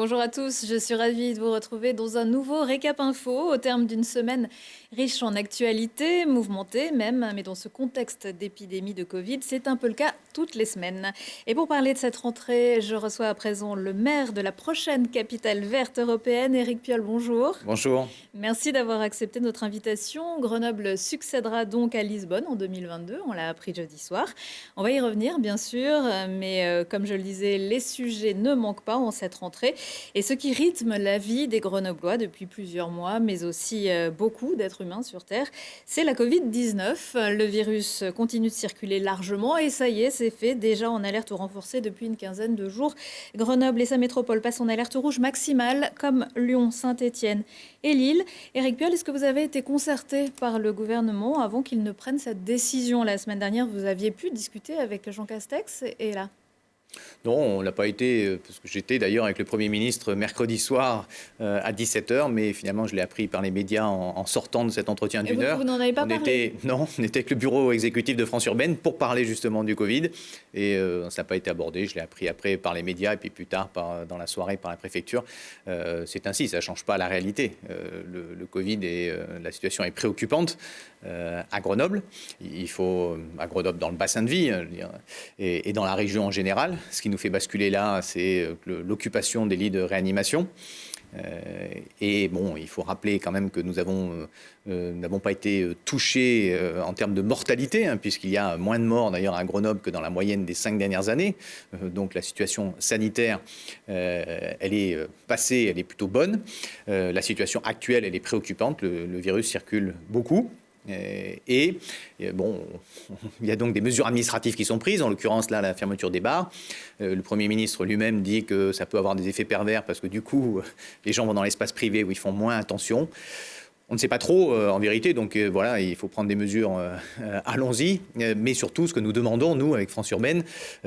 bonjour à tous. Je suis ravie de vous retrouver dans un nouveau Récap Info au terme d'une semaine riche en actualités, mouvementée même, mais dans ce contexte d'épidémie de Covid, c'est un peu le cas toutes les semaines. Et pour parler de cette rentrée, je reçois à présent le maire de la prochaine capitale verte européenne, Éric Piolle. Bonjour. Bonjour. Merci d'avoir accepté notre invitation. Grenoble succédera donc à Lisbonne en 2022, on l'a appris jeudi soir. On va y revenir bien sûr, mais comme je le disais, les sujets ne manquent pas en cette rentrée. Et ce qui rythme la vie des Grenoblois depuis plusieurs mois, mais aussi beaucoup d'êtres humains sur Terre, c'est la Covid-19. Le virus continue de circuler largement et ça y est, c'est fait. Déjà en alerte renforcée depuis une quinzaine de jours. Grenoble et sa métropole passent en alerte rouge maximale, comme Lyon, Saint-Étienne et Lille. Éric Piolle, est-ce que vous avez été concerté par le gouvernement avant qu'il ne prenne cette décision? La semaine dernière, vous aviez pu discuter avec Jean Castex et là? Non, on l'a pas été, parce que j'étais d'ailleurs avec le Premier ministre mercredi soir à 17h, mais finalement je l'ai appris par les médias en sortant de cet entretien Et d'une heure. vous n'en avez pas parlé? Non, on était avec le bureau exécutif de France Urbaine pour parler justement du Covid, et ça n'a pas été abordé. Je l'ai appris après par les médias, et puis plus tard dans la soirée par la préfecture. C'est ainsi, ça ne change pas la réalité. Le Covid, la situation est préoccupante à Grenoble. Il faut, à Grenoble dans le bassin de vie, et dans la région en général. Ce qui nous fait basculer là, c'est l'occupation des lits de réanimation. Et bon, il faut rappeler quand même que nous n'avons pas été touchés en termes de mortalité, puisqu'il y a moins de morts d'ailleurs à Grenoble que dans la moyenne des 5 dernières années. Donc la situation sanitaire, elle est passée, elle est plutôt bonne. La situation actuelle, elle est préoccupante. Le virus circule beaucoup. Et bon, il y a donc des mesures administratives qui sont prises, en l'occurrence là la fermeture des bars. Le Premier ministre lui-même dit que ça peut avoir des effets pervers parce que du coup les gens vont dans l'espace privé où ils font moins attention. On ne sait pas trop en vérité, donc voilà, il faut prendre des mesures, allons-y. Mais surtout, ce que nous demandons, nous, avec France Urbaine,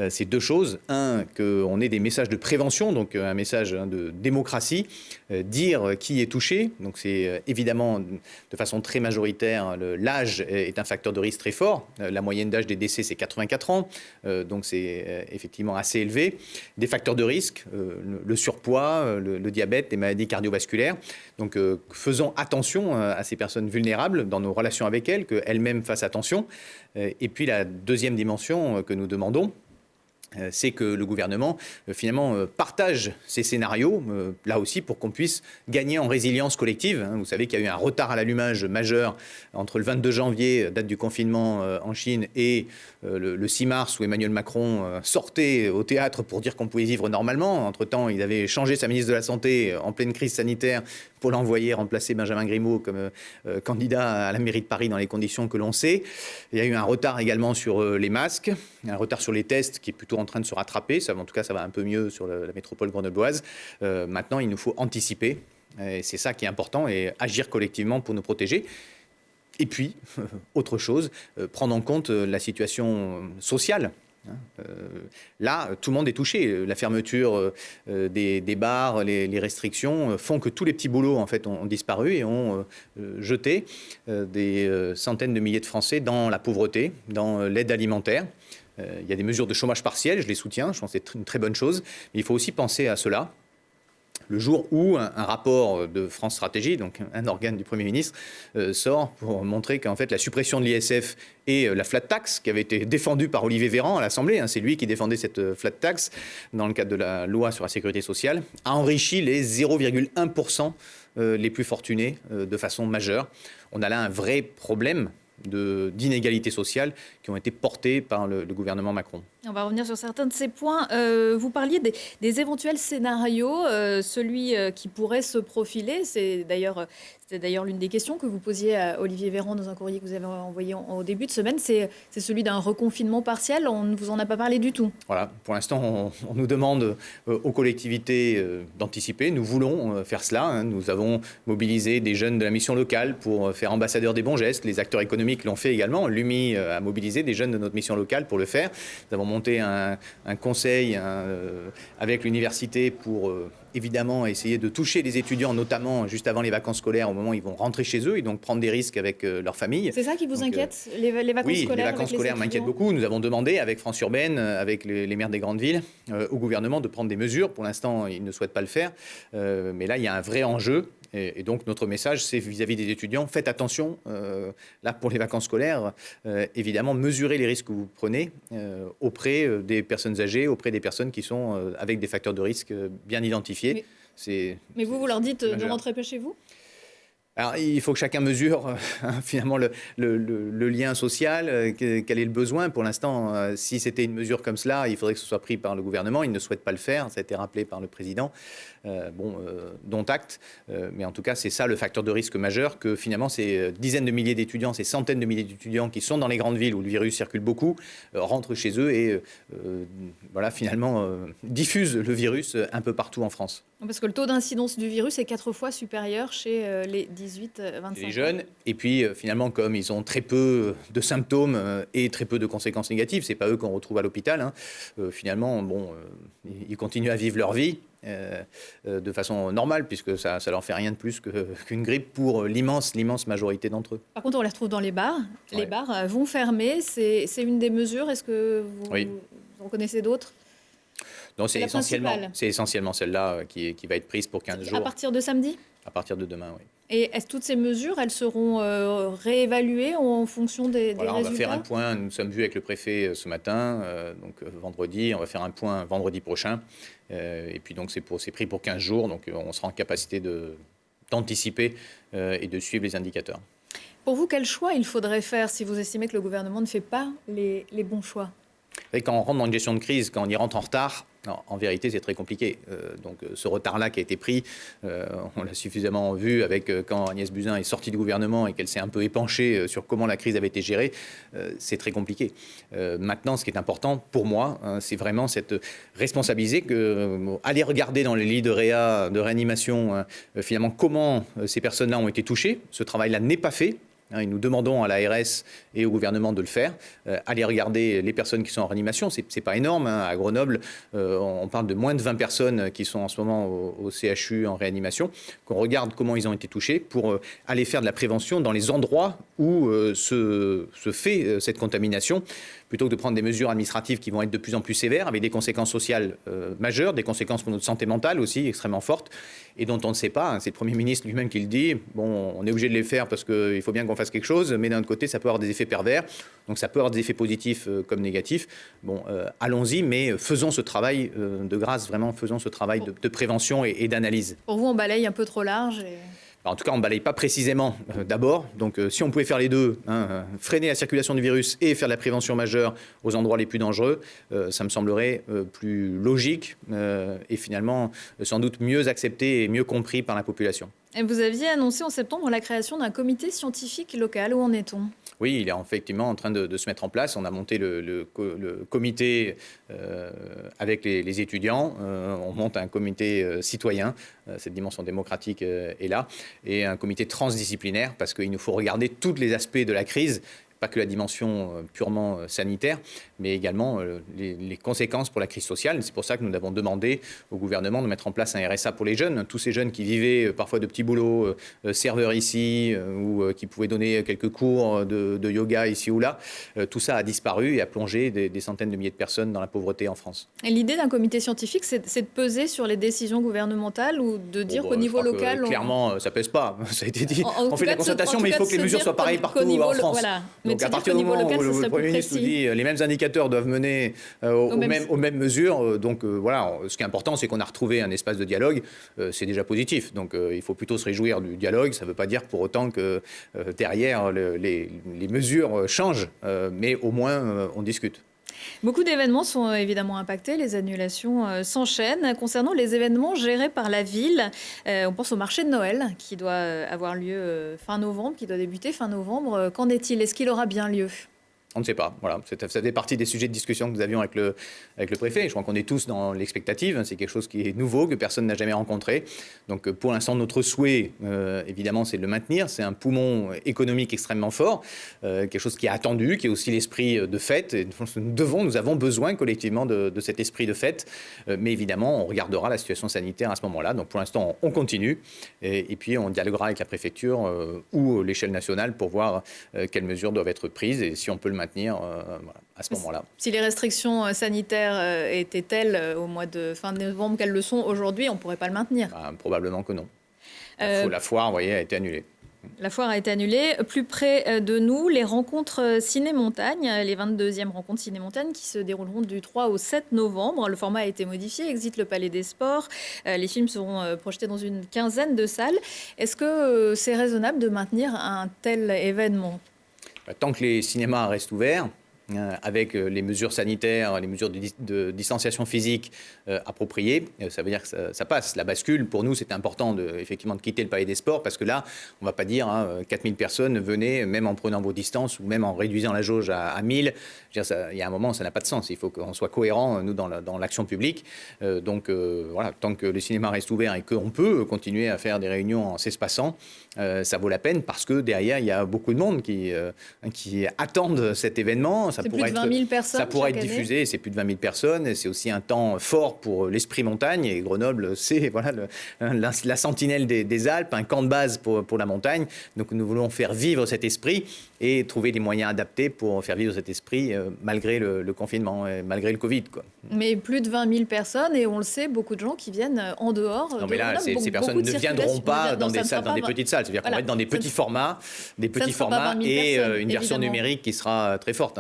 c'est deux choses. Un, qu'on ait des messages de prévention, donc un message de démocratie, dire qui est touché. Donc c'est évidemment de façon très majoritaire, l'âge est un facteur de risque très fort. La moyenne d'âge des décès, c'est 84 ans, donc c'est effectivement assez élevé. Des facteurs de risque, le surpoids, le diabète, les maladies cardiovasculaires. Donc faisons attention à ces personnes vulnérables dans nos relations avec elles, qu'elles-mêmes fassent attention. Et puis la deuxième dimension que nous demandons, c'est que le gouvernement, finalement, partage ces scénarios, là aussi, pour qu'on puisse gagner en résilience collective. Vous savez qu'il y a eu un retard à l'allumage majeur entre le 22 janvier, date du confinement en Chine, et le 6 mars, où Emmanuel Macron sortait au théâtre pour dire qu'on pouvait vivre normalement. Entre-temps, il avait changé sa ministre de la Santé en pleine crise sanitaire pour l'envoyer remplacer Benjamin Griveaux comme candidat à la mairie de Paris dans les conditions que l'on sait. Il y a eu un retard également sur les masques, un retard sur les tests qui est plutôt en train de se rattraper. En tout cas, ça va un peu mieux sur la métropole grenobloise. Maintenant, il nous faut anticiper. Et c'est ça qui est important, et agir collectivement pour nous protéger. Et puis, autre chose, prendre en compte la situation sociale. Là, tout le monde est touché. La fermeture des bars, les restrictions font que tous les petits boulots en fait, ont disparu et ont jeté des centaines de milliers de Français dans la pauvreté, dans l'aide alimentaire. Il y a des mesures de chômage partiel, je les soutiens, je pense que c'est une très bonne chose. Mais il faut aussi penser à cela. Le jour où un rapport de France Stratégie, donc un organe du Premier ministre, sort pour montrer qu'en fait la suppression de l'ISF et la flat tax, qui avait été défendue par Olivier Véran à l'Assemblée, c'est lui qui défendait cette flat tax dans le cadre de la loi sur la sécurité sociale, a enrichi les 0,1% les plus fortunés de façon majeure. On a là un vrai problème d'inégalités sociales qui ont été portées par le gouvernement Macron. On va revenir sur certains de ces points. Vous parliez des éventuels scénarios, celui qui pourrait se profiler. C'était d'ailleurs l'une des questions que vous posiez à Olivier Véran dans un courrier que vous avez envoyé au début de semaine. C'est celui d'un reconfinement partiel. On ne vous en a pas parlé du tout. Voilà, pour l'instant, on nous demande aux collectivités d'anticiper. Nous voulons faire cela. Nous avons mobilisé des jeunes de la mission locale pour faire ambassadeurs des bons gestes. Les acteurs économiques l'ont fait également. L'UMI a mobilisé des jeunes de notre mission locale pour le faire. Nous avons monté un conseil avec l'université pour évidemment essayer de toucher les étudiants, notamment juste avant les vacances scolaires, au moment où ils vont rentrer chez eux et donc prendre des risques avec leur famille. C'est ça qui vous inquiète, les vacances oui, scolaires? Oui, les vacances scolaires m'inquiètent beaucoup. Nous avons demandé avec France Urbaine, avec les maires des grandes villes, au gouvernement de prendre des mesures. Pour l'instant, ils ne souhaitent pas le faire. Mais là, il y a un vrai enjeu. Et donc, notre message, c'est vis-à-vis des étudiants, faites attention, là, pour les vacances scolaires, évidemment, mesurez les risques que vous prenez auprès des personnes âgées, auprès des personnes qui sont avec des facteurs de risque bien identifiés. Mais vous leur dites ne rentrez pas chez vous? Alors, il faut que chacun mesure finalement le lien social, quel est le besoin. Pour l'instant, si c'était une mesure comme cela, il faudrait que ce soit pris par le gouvernement. Il ne souhaite pas le faire, ça a été rappelé par le président, dont acte. Mais en tout cas, c'est ça le facteur de risque majeur, que finalement ces dizaines de milliers d'étudiants, ces centaines de milliers d'étudiants qui sont dans les grandes villes où le virus circule beaucoup, rentrent chez eux et finalement diffusent le virus un peu partout en France. Parce que le taux d'incidence du virus est 4 fois supérieur chez les 18-25 les jeunes. Et puis, finalement, comme ils ont très peu de symptômes et très peu de conséquences négatives, ce n'est pas eux qu'on retrouve à l'hôpital. Finalement, ils continuent à vivre leur vie de façon normale, puisque ça ne leur fait rien de plus qu'une grippe pour l'immense majorité d'entre eux. Par contre, on les retrouve dans les bars. Les bars vont fermer. C'est une des mesures. Est-ce que vous en connaissez d'autres? Non, c'est essentiellement celle-là qui va être prise pour 15 jours. À partir de samedi? À partir de demain, oui. Et est-ce que toutes ces mesures, elles seront réévaluées en fonction des résultats? On va faire un point. Nous sommes vus avec le préfet ce matin, vendredi. On va faire un point vendredi prochain. Et puis donc c'est pris pour 15 jours. Donc on sera en capacité d'anticiper et de suivre les indicateurs. Pour vous, quel choix il faudrait faire si vous estimez que le gouvernement ne fait pas les bons choix? Et quand on rentre dans une gestion de crise, quand on y rentre en retard, en vérité, c'est très compliqué. Donc ce retard-là qui a été pris, on l'a suffisamment vu avec quand Agnès Buzyn est sortie du gouvernement et qu'elle s'est un peu épanchée sur comment la crise avait été gérée, c'est très compliqué. Maintenant, ce qui est important pour moi, c'est vraiment cette responsabiliser, aller regarder dans les lits de réanimation, finalement, comment ces personnes-là ont été touchées. Ce travail-là n'est pas fait. Et nous demandons à l'ARS et au gouvernement de le faire. Aller regarder les personnes qui sont en réanimation, c'est pas énorme. À Grenoble, on parle de moins de 20 personnes qui sont en ce moment au CHU en réanimation. Qu'on regarde comment ils ont été touchés pour aller faire de la prévention dans les endroits où se fait cette contamination, plutôt que de prendre des mesures administratives qui vont être de plus en plus sévères, avec des conséquences sociales majeures, des conséquences pour notre santé mentale aussi extrêmement fortes, et dont on ne sait pas. C'est le Premier ministre lui-même qui le dit. Bon, on est obligé de les faire parce qu'il faut bien qu'on fasse quelque chose, mais d'un autre côté, ça peut avoir des effets pervers. Donc ça peut avoir des effets positifs comme négatifs. Bon, allons-y, mais faisons ce travail de grâce, vraiment, faisons ce travail de prévention et d'analyse. Pour vous, on balaye un peu trop large En tout cas, on ne balaye pas précisément d'abord. Donc, si on pouvait faire les deux, freiner la circulation du virus et faire de la prévention majeure aux endroits les plus dangereux, ça me semblerait plus logique et finalement sans doute mieux accepté et mieux compris par la population. Et vous aviez annoncé en septembre la création d'un comité scientifique local. Où en est-on ? Oui, il est effectivement en train de se mettre en place. On a monté le comité avec les étudiants. On monte un comité citoyen. Cette dimension démocratique est là. Et un comité transdisciplinaire parce qu'il nous faut regarder tous les aspects de la crise. Pas que la dimension purement sanitaire, mais également les conséquences pour la crise sociale. C'est pour ça que nous avons demandé au gouvernement de mettre en place un RSA pour les jeunes. Tous ces jeunes qui vivaient parfois de petits boulots, serveurs ici, ou qui pouvaient donner quelques cours de yoga ici ou là, tout ça a disparu et a plongé des centaines de milliers de personnes dans la pauvreté en France. Et l'idée d'un comité scientifique, c'est de peser sur les décisions gouvernementales ou de dire qu'au niveau local... Clairement, ça ne pèse pas. Ça a été dit. On fait de la concertation, mais il faut que les mesures soient pareilles partout en France. Voilà. Donc à partir du moment où le Premier ministre nous dit les mêmes indicateurs doivent mener aux mêmes mesures, donc voilà, ce qui est important, c'est qu'on a retrouvé un espace de dialogue, c'est déjà positif. Donc il faut plutôt se réjouir du dialogue, ça ne veut pas dire pour autant que derrière les mesures changent, mais au moins on discute. Beaucoup d'événements sont évidemment impactés, les annulations s'enchaînent. Concernant les événements gérés par la ville, on pense au marché de Noël qui doit avoir lieu fin novembre, qui doit débuter fin novembre. Qu'en est-il ? Est-ce qu'il aura bien lieu ? On ne sait pas. Voilà. Ça fait partie des sujets de discussion que nous avions avec le préfet. Je crois qu'on est tous dans l'expectative. C'est quelque chose qui est nouveau, que personne n'a jamais rencontré. Donc pour l'instant, notre souhait, évidemment, c'est de le maintenir. C'est un poumon économique extrêmement fort, quelque chose qui est attendu, qui est aussi l'esprit de fête. Et nous avons besoin collectivement de cet esprit de fête. Mais évidemment, on regardera la situation sanitaire à ce moment-là. Donc pour l'instant, on continue. Et puis on dialoguera avec la préfecture ou l'échelle nationale pour voir quelles mesures doivent être prises et si on peut le maintenir à ce moment-là. Si les restrictions sanitaires étaient telles au mois de fin novembre qu'elles le sont aujourd'hui, on ne pourrait pas le maintenir. Probablement que non. La foire, vous voyez, a été annulée. La foire a été annulée. Plus près de nous, les rencontres Ciné-Montagne, les 22e rencontres Ciné-Montagne qui se dérouleront du 3 au 7 novembre. Le format a été modifié, exit le Palais des Sports. Les films seront projetés dans une quinzaine de salles. Est-ce que c'est raisonnable de maintenir un tel événement ? Tant que les cinémas restent ouverts, avec les mesures sanitaires, les mesures de distanciation physique appropriées, ça veut dire que ça passe. La bascule, pour nous, c'est important effectivement de quitter le Palais des Sports parce que là, on ne va pas dire 4000 personnes, venez, même en prenant vos distances ou même en réduisant la jauge à 1000. Il y a un moment, ça n'a pas de sens. Il faut qu'on soit cohérent, nous, dans l'action publique. Donc, voilà, tant que les cinémas restent ouverts et qu'on peut continuer à faire des réunions en s'espaçant, ça vaut la peine parce que derrière, il y a beaucoup de monde qui attendent cet événement. C'est plus de 20 000 personnes. Ça pourrait être diffusé, c'est plus de 20 000 personnes. C'est aussi un temps fort pour l'esprit montagne. Et Grenoble, c'est la sentinelle des Alpes, un camp de base pour la montagne. Donc nous voulons faire vivre cet esprit et trouver des moyens adaptés pour faire vivre cet esprit malgré le confinement, malgré le Covid, quoi. Mais plus de 20 000 personnes, et on le sait, beaucoup de gens qui viennent en dehors. Non, mais là, ces personnes ne viendront pas dans des salles, dans des petites salles. C'est-à-dire qu'on va être dans des petits formats, et une version numérique qui sera très forte.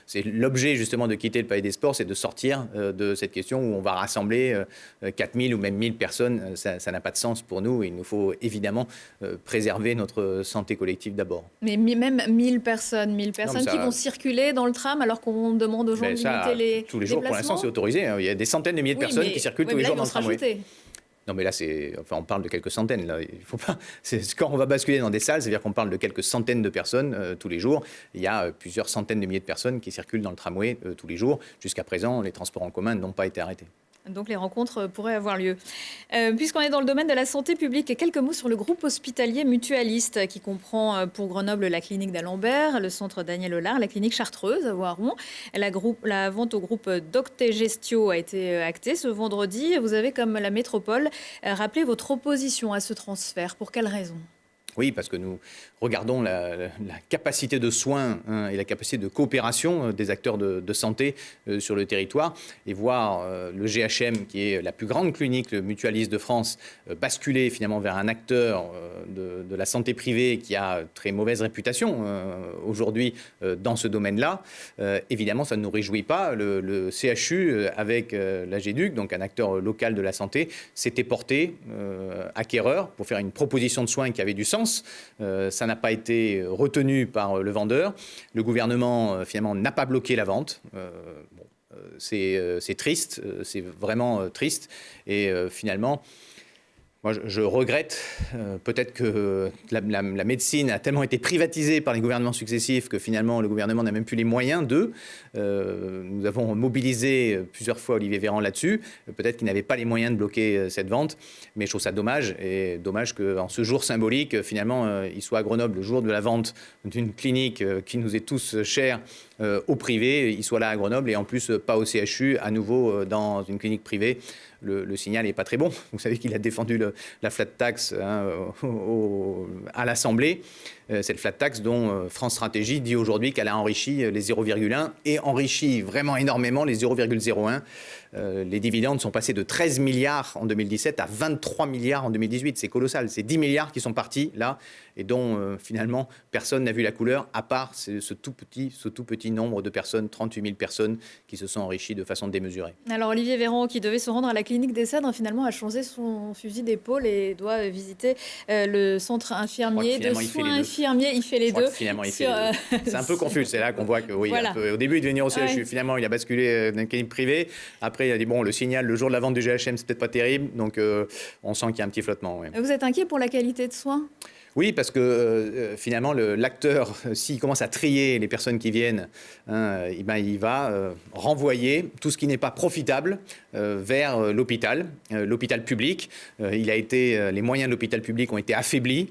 C'est l'objet justement de quitter le Palais des Sports, c'est de sortir de cette question où on va rassembler 4000 ou même 1000 personnes. Ça n'a pas de sens pour nous. Il nous faut évidemment préserver notre santé collective d'abord. Mais même 1000 personnes qui vont circuler dans le tram alors qu'on demande aux gens de limiter les tous les jours, pour l'instant, c'est autorisé. Il y a des centaines de milliers de personnes qui circulent tous les jours dans le tramway. Non, mais là, on parle de quelques centaines. Là. Il faut pas. Quand on va basculer dans des salles, c'est-à-dire qu'on parle de quelques centaines de personnes tous les jours. Il y a plusieurs centaines de milliers de personnes qui circulent dans le tramway tous les jours. Jusqu'à présent, les transports en commun n'ont pas été arrêtés. Donc les rencontres pourraient avoir lieu. Puisqu'on est dans le domaine de la santé publique, quelques mots sur le groupe hospitalier mutualiste qui comprend pour Grenoble la clinique d'Alembert, le centre Daniel Hollard, la clinique Chartreuse à Voiron. La vente au groupe Doctegestio a été actée ce vendredi. Vous avez, comme la métropole, rappelé votre opposition à ce transfert. Pour quelles raisons ? Oui, parce que nous regardons la capacité de soins et la capacité de coopération des acteurs de santé sur le territoire et voir le GHM, qui est la plus grande clinique mutualiste de France, basculer finalement vers un acteur de la santé privée qui a très mauvaise réputation aujourd'hui dans ce domaine-là. Évidemment, ça ne nous réjouit pas. Le CHU, avec l'AGEDUC, donc un acteur local de la santé, s'était porté acquéreur pour faire une proposition de soins qui avait du sens. Ça n'a pas été retenu par le vendeur. Le gouvernement, finalement, n'a pas bloqué la vente. C'est triste, c'est vraiment triste. Et finalement, moi, je regrette peut-être que la médecine a tellement été privatisée par les gouvernements successifs que finalement le gouvernement n'a même plus les moyens d'eux. Nous avons mobilisé plusieurs fois Olivier Véran là-dessus. Peut-être qu'il n'avait pas les moyens de bloquer cette vente, mais je trouve ça dommage. Et dommage qu'en ce jour symbolique, finalement, il soit à Grenoble, le jour de la vente d'une clinique qui nous est tous chère au privé. Il soit là à Grenoble et en plus pas au CHU, à nouveau dans une clinique privée. Le signal n'est pas très bon. Vous savez qu'il a défendu la flat tax à l'Assemblée. Cette flat tax dont France Stratégie dit aujourd'hui qu'elle a enrichi les 0,1 et enrichi vraiment énormément les 0,01. Les dividendes sont passés de 13 milliards en 2017 à 23 milliards en 2018. C'est colossal. C'est 10 milliards qui sont partis là et dont finalement personne n'a vu la couleur à part ce tout petit nombre de personnes, 38 000 personnes qui se sont enrichies de façon démesurée. Alors Olivier Véran, qui devait se rendre à la clinique des Cèdres, finalement a changé son fusil d'épaule et doit visiter le centre infirmier de soins infirmiers. Il fait les deux. Finalement, il fait les deux. C'est un peu confus. C'est là qu'on voit que oui, voilà. Au début, il devait venir au CHU. Finalement, il a basculé dans une clinique privée. Après, il a dit bon, le signal le jour de la vente du GHM, c'est peut-être pas terrible. Donc, on sent qu'il y a un petit flottement. Oui. Vous êtes inquiet pour la qualité de soins ? Oui, parce que finalement, l'acteur, s'il commence à trier les personnes qui viennent, il va renvoyer tout ce qui n'est pas profitable vers l'hôpital public. Les moyens de l'hôpital public ont été affaiblis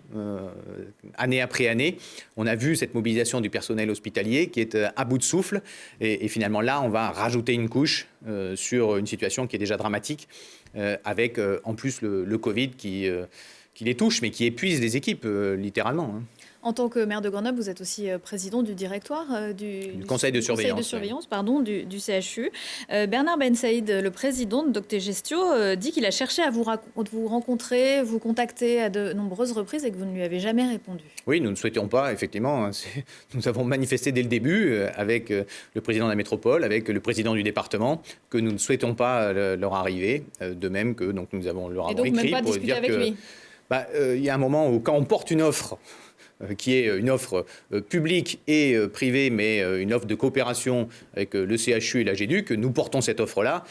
année après année. On a vu cette mobilisation du personnel hospitalier qui est à bout de souffle. Et finalement, là, on va rajouter une couche sur une situation qui est déjà dramatique, avec en plus le Covid qui les touche, mais qui épuise les équipes, littéralement. En tant que maire de Grenoble, vous êtes aussi président du directoire du conseil de surveillance, du CHU. Bernard Ben Saïd, le président de Doctegestio, dit qu'il a cherché à vous rencontrer, vous contacter à de nombreuses reprises et que vous ne lui avez jamais répondu. Oui, nous ne souhaitions pas, effectivement. Nous avons manifesté dès le début avec le président de la métropole, avec le président du département, que nous ne souhaitons pas leur arriver. De même que donc, nous avons leur avons écrit même pas pour discuter dire avec lui. Il y a un moment où, quand on porte une offre qui est une offre publique et privée, mais une offre de coopération avec le CHU et la GEDUC, nous portons cette offre-là.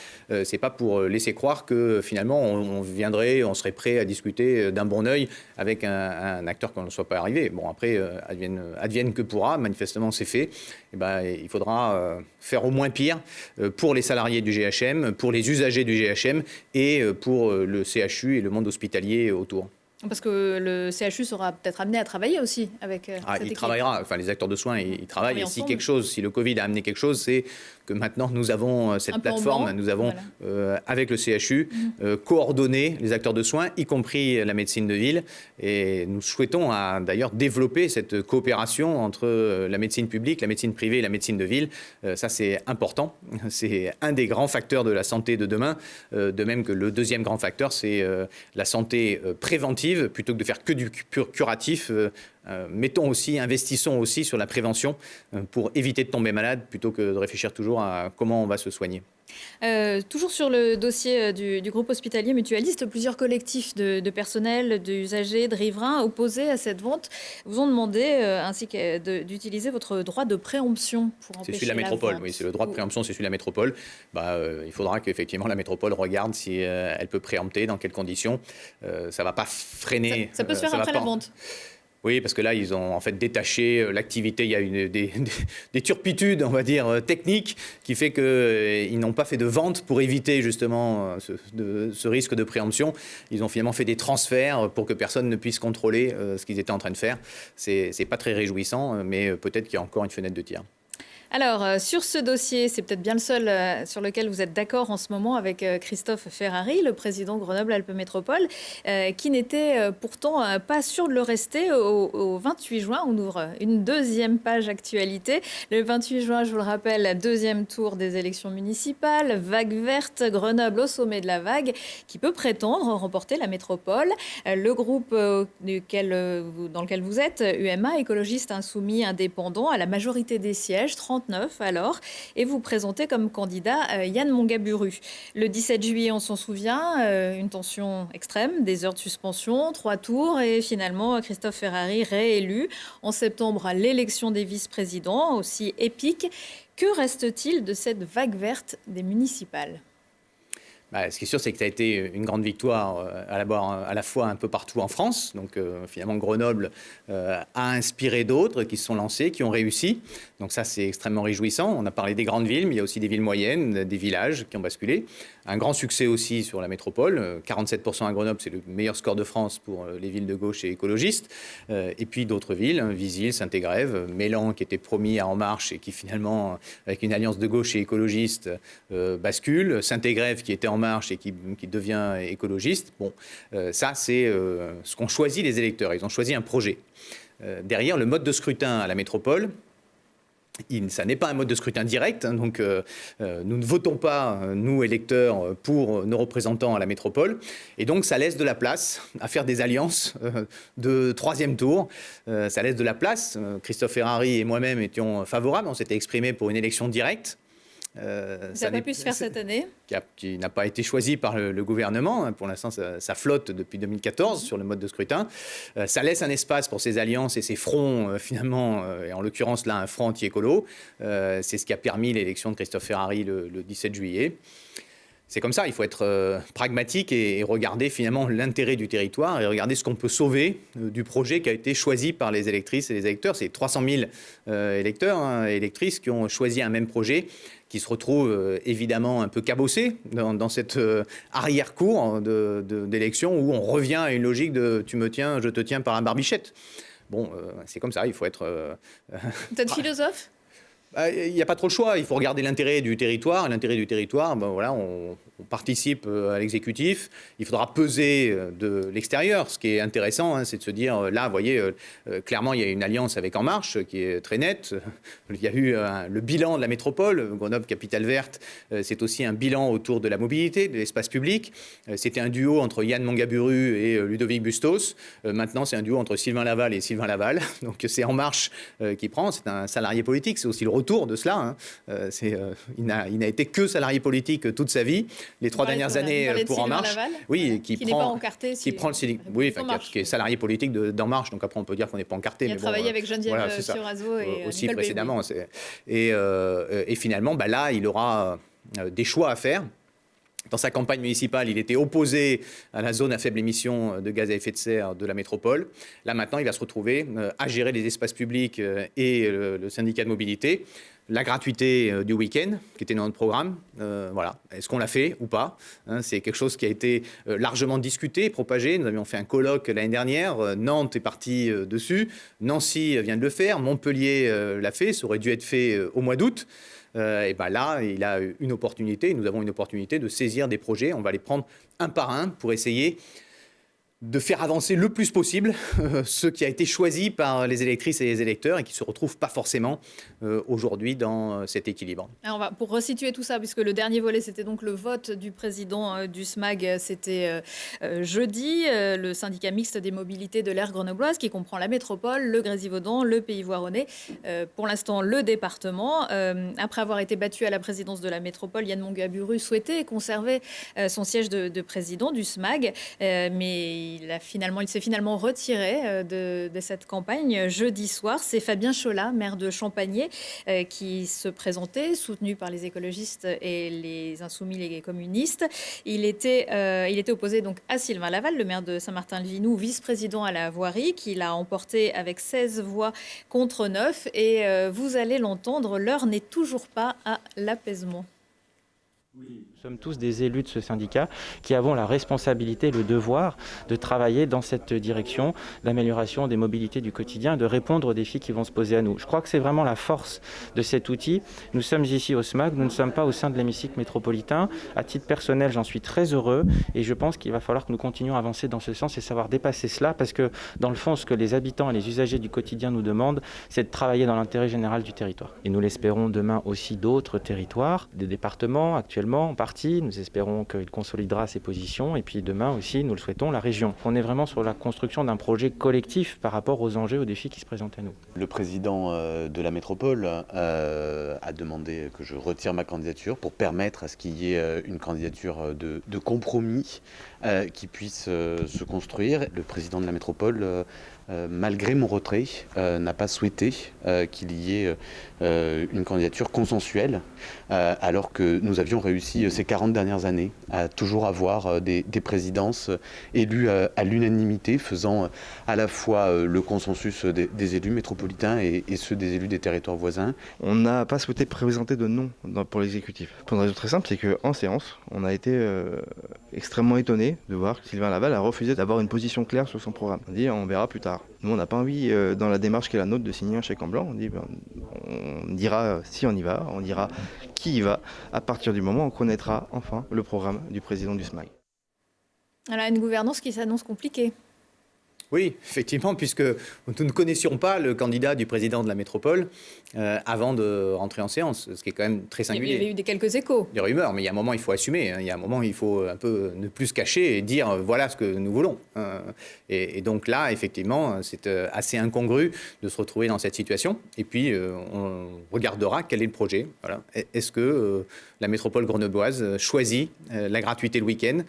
C'est pas pour laisser croire que finalement on serait prêt à discuter d'un bon œil avec un acteur qu'on ne soit pas arrivé. Bon, après, advienne que pourra, manifestement c'est fait. Il faudra faire au moins pire pour les salariés du GHM, pour les usagers du GHM et pour le CHU et le monde hospitalier autour. Parce que le CHU sera peut-être amené à travailler aussi avec cette équipe. Travaillera, enfin les acteurs de soins, ils travaillent. Et si le Covid a amené quelque chose, c'est que maintenant nous avons cette plateforme, nous avons avec le CHU coordonné les acteurs de soins, y compris la médecine de ville. Et nous souhaitons d'ailleurs développer cette coopération entre la médecine publique, la médecine privée et la médecine de ville. Ça, c'est important. C'est un des grands facteurs de la santé de demain. De même que le deuxième grand facteur, c'est la santé préventive. Plutôt que de faire que du pur curatif, investissons aussi sur la prévention pour éviter de tomber malade plutôt que de réfléchir toujours à comment on va se soigner. Toujours sur le dossier du groupe hospitalier mutualiste, plusieurs collectifs de personnel, d'usagers, de riverains opposés à cette vente vous ont demandé ainsi d'utiliser votre droit de préemption pour empêcher la vente. C'est celui de la métropole, oui, c'est le droit de préemption, c'est celui de la métropole. Il faudra qu'effectivement la métropole regarde si elle peut préempter, dans quelles conditions. Ça ne va pas freiner. Ça peut se faire après la vente. Oui, parce que là, ils ont en fait détaché l'activité. Il y a des turpitudes, on va dire, techniques, qui fait qu'ils n'ont pas fait de vente pour éviter justement ce risque de préemption. Ils ont finalement fait des transferts pour que personne ne puisse contrôler ce qu'ils étaient en train de faire. C'est pas très réjouissant, mais peut-être qu'il y a encore une fenêtre de tir. Alors, sur ce dossier, c'est peut-être bien le seul sur lequel vous êtes d'accord en ce moment avec Christophe Ferrari, le président Grenoble-Alpes Métropole, qui n'était pourtant pas sûr de le rester au 28 juin. On ouvre une deuxième page actualité. Le 28 juin, je vous le rappelle, deuxième tour des élections municipales. Vague verte, Grenoble au sommet de la vague, qui peut prétendre remporter la métropole. Le groupe dans lequel vous êtes, UMA, écologiste insoumis indépendant, à la majorité des sièges, 39 alors, et vous présentez comme candidat Yann Mongaburu. Le 17 juillet, on s'en souvient, une tension extrême, des heures de suspension, 3 tours, et finalement Christophe Ferrari réélu. En septembre, l'élection des vice-présidents, aussi épique. Que reste-t-il de cette vague verte des municipales ? Ce qui est sûr, c'est que ça a été une grande victoire à la fois un peu partout en France. Donc finalement, Grenoble a inspiré d'autres qui se sont lancés, qui ont réussi. Donc ça, c'est extrêmement réjouissant. On a parlé des grandes villes, mais il y a aussi des villes moyennes, des villages qui ont basculé. Un grand succès aussi sur la métropole. 47% à Grenoble, c'est le meilleur score de France pour les villes de gauche et écologistes. Et puis d'autres villes, Visil, Saint-Égrève, Mélan qui était promis à En Marche et qui finalement, avec une alliance de gauche et écologiste, bascule. Saint-Égrève qui était En Marche et qui devient écologiste. Bon, ça, c'est ce qu'ont choisi les électeurs. Ils ont choisi un projet. Derrière, le mode de scrutin à la métropole, ça n'est pas un mode de scrutin direct, hein, donc nous ne votons pas, nous électeurs, pour nos représentants à la métropole, et donc ça laisse de la place à faire des alliances de troisième tour. Ça laisse de la place. Christophe Ferrari et moi-même étions favorables, on s'était exprimés pour une élection directe. Ça n'a pas pu se faire cette année. Qui n'a pas été choisi par le gouvernement. Pour l'instant, ça flotte depuis 2014 sur le mode de scrutin. Ça laisse un espace pour ces alliances et ces fronts, finalement, et en l'occurrence, là, un front anti-écolo. C'est ce qui a permis l'élection de Christophe Ferrari le 17 juillet. C'est comme ça, il faut être pragmatique et regarder finalement l'intérêt du territoire et regarder ce qu'on peut sauver du projet qui a été choisi par les électrices et les électeurs. C'est 300 000 électeurs et électrices qui ont choisi un même projet, qui se retrouvent évidemment un peu cabossés dans cette arrière-cour d'élection où on revient à une logique de « tu me tiens, je te tiens par la barbichette ». Bon, c'est comme ça, il faut être... Peut-être philosophe ? Il n'y a pas trop le choix, il faut regarder l'intérêt du territoire. L'intérêt du territoire, voilà, on participe à l'exécutif, il faudra peser de l'extérieur. Ce qui est intéressant, c'est de se dire, là, vous voyez, clairement, il y a une alliance avec En Marche qui est très nette. Il y a eu le bilan de la métropole, Grenoble, capitale verte, c'est aussi un bilan autour de la mobilité, de l'espace public. C'était un duo entre Yann Mongaburu et Ludovic Bustos. Maintenant, c'est un duo entre Sylvain Laval et Sylvain Laval. Donc, c'est En Marche qui prend, c'est un salarié politique, c'est aussi le retour de cela. Il n'a été que salarié politique toute sa vie. Les 3 dernières années pour En Marche, oui, qui n'est pas encarté, qui est salarié politique d'En Marche. Donc après, on peut dire qu'on n'est pas encarté. Il a travaillé avec Geneviève Fioraso et aussi Nicole précédemment. Et finalement, là, il aura des choix à faire. Dans sa campagne municipale, il était opposé à la zone à faible émission de gaz à effet de serre de la métropole. Là, maintenant, il va se retrouver à gérer les espaces publics et le syndicat de mobilité. La gratuité du week-end, qui était dans notre programme, voilà. Est-ce qu'on l'a fait ou pas? C'est quelque chose qui a été largement discuté, propagé. Nous avions fait un colloque l'année dernière. Nantes est partie dessus. Nancy vient de le faire. Montpellier l'a fait. Ça aurait dû être fait au mois d'août. Et ben là, il a une opportunité. Nous avons une opportunité de saisir des projets. On va les prendre un par un pour essayer de faire avancer le plus possible ce qui a été choisi par les électrices et les électeurs et qui ne se retrouvent pas forcément aujourd'hui dans cet équilibre. Alors pour resituer tout ça, puisque le dernier volet, c'était donc le vote du président du SMAG, c'était jeudi, le syndicat mixte des mobilités de l'aire grenobloise qui comprend la métropole, le Grésivaudan, le Pays voironnais, pour l'instant le département. Après avoir été battu à la présidence de la métropole, Yann Mongaburu souhaitait conserver son siège de président du SMAG, mais il s'est finalement retiré de cette campagne jeudi soir. C'est Fabien Cholat, maire de Champagné, qui se présentait, soutenu par les écologistes et les insoumis, les communistes. Il était opposé donc à Sylvain Laval, le maire de Saint-Martin-le-Vinou, vice-président à la voirie, qu'il a emporté avec 16 voix contre 9. Et vous allez l'entendre, l'heure n'est toujours pas à l'apaisement. Oui, nous sommes tous des élus de ce syndicat qui avons la responsabilité, le devoir de travailler dans cette direction d'amélioration des mobilités du quotidien, de répondre aux défis qui vont se poser à nous. Je crois que c'est vraiment la force de cet outil. Nous sommes ici au SMAG, nous ne sommes pas au sein de l'hémicycle métropolitain. À titre personnel, j'en suis très heureux et je pense qu'il va falloir que nous continuions à avancer dans ce sens et savoir dépasser cela parce que dans le fond, ce que les habitants et les usagers du quotidien nous demandent, c'est de travailler dans l'intérêt général du territoire. Et nous l'espérons demain aussi d'autres territoires, des départements actuellement en partie. Nous espérons qu'il consolidera ses positions et puis demain aussi, nous le souhaitons, la région. On est vraiment sur la construction d'un projet collectif par rapport aux enjeux, aux défis qui se présentent à nous. Le président de la métropole a demandé que je retire ma candidature pour permettre à ce qu'il y ait une candidature de compromis qui puisse se construire. Le président de la métropole, malgré mon retrait, n'a pas souhaité qu'il y ait une candidature consensuelle, alors que nous avions réussi ces 40 dernières années à toujours avoir des présidences élues à l'unanimité, faisant à la fois le consensus des élus métropolitains et ceux des élus des territoires voisins. On n'a pas souhaité présenter de nom pour l'exécutif. Pour une raison très simple, c'est qu'en séance, on a été extrêmement étonné de voir que Sylvain Laval a refusé d'avoir une position claire sur son programme. On dit on verra plus tard. Nous, on n'a pas envie, dans la démarche qui est la nôtre, de signer un chèque en blanc. On dit on dira si on y va, on dira qui y va, à partir du moment où on connaîtra enfin le programme du président du SMAG. Alors, une gouvernance qui s'annonce compliquée. Oui, effectivement, puisque nous ne connaissions pas le candidat du président de la métropole avant de rentrer en séance, ce qui est quand même très singulier. Il y avait eu quelques échos. Des rumeurs, mais il y a un moment, il faut assumer. Il y a un moment, il faut un peu ne plus se cacher et dire voilà ce que nous voulons. Et donc là, effectivement, c'est assez incongru de se retrouver dans cette situation. Et puis, on regardera quel est le projet. Voilà. Est-ce que la métropole grenobloise choisit la gratuité le week-end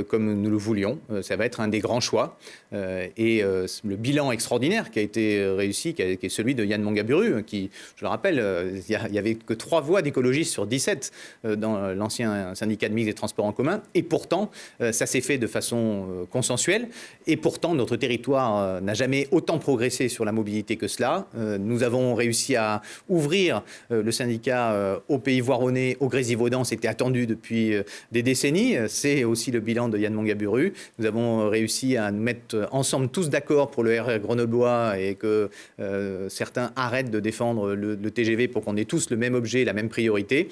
comme nous le voulions? Ça va être un des grands choix. Et et le bilan extraordinaire qui a été réussi, qui est celui de Yann Mongaburu, qui, je le rappelle, il n'y avait que 3 voix d'écologistes sur 17 dans l'ancien syndicat de mixte des transports en commun. Et pourtant, ça s'est fait de façon consensuelle. Et pourtant, notre territoire n'a jamais autant progressé sur la mobilité que cela. Nous avons réussi à ouvrir le syndicat au Pays Voironnais, au Grésivaudan. C'était attendu depuis des décennies. C'est aussi le bilan de Yann Mongaburu. Nous avons réussi à nous mettre ensemble tous d'accord pour le RER grenoblois et que certains arrêtent de défendre le TGV pour qu'on ait tous le même objet, la même priorité.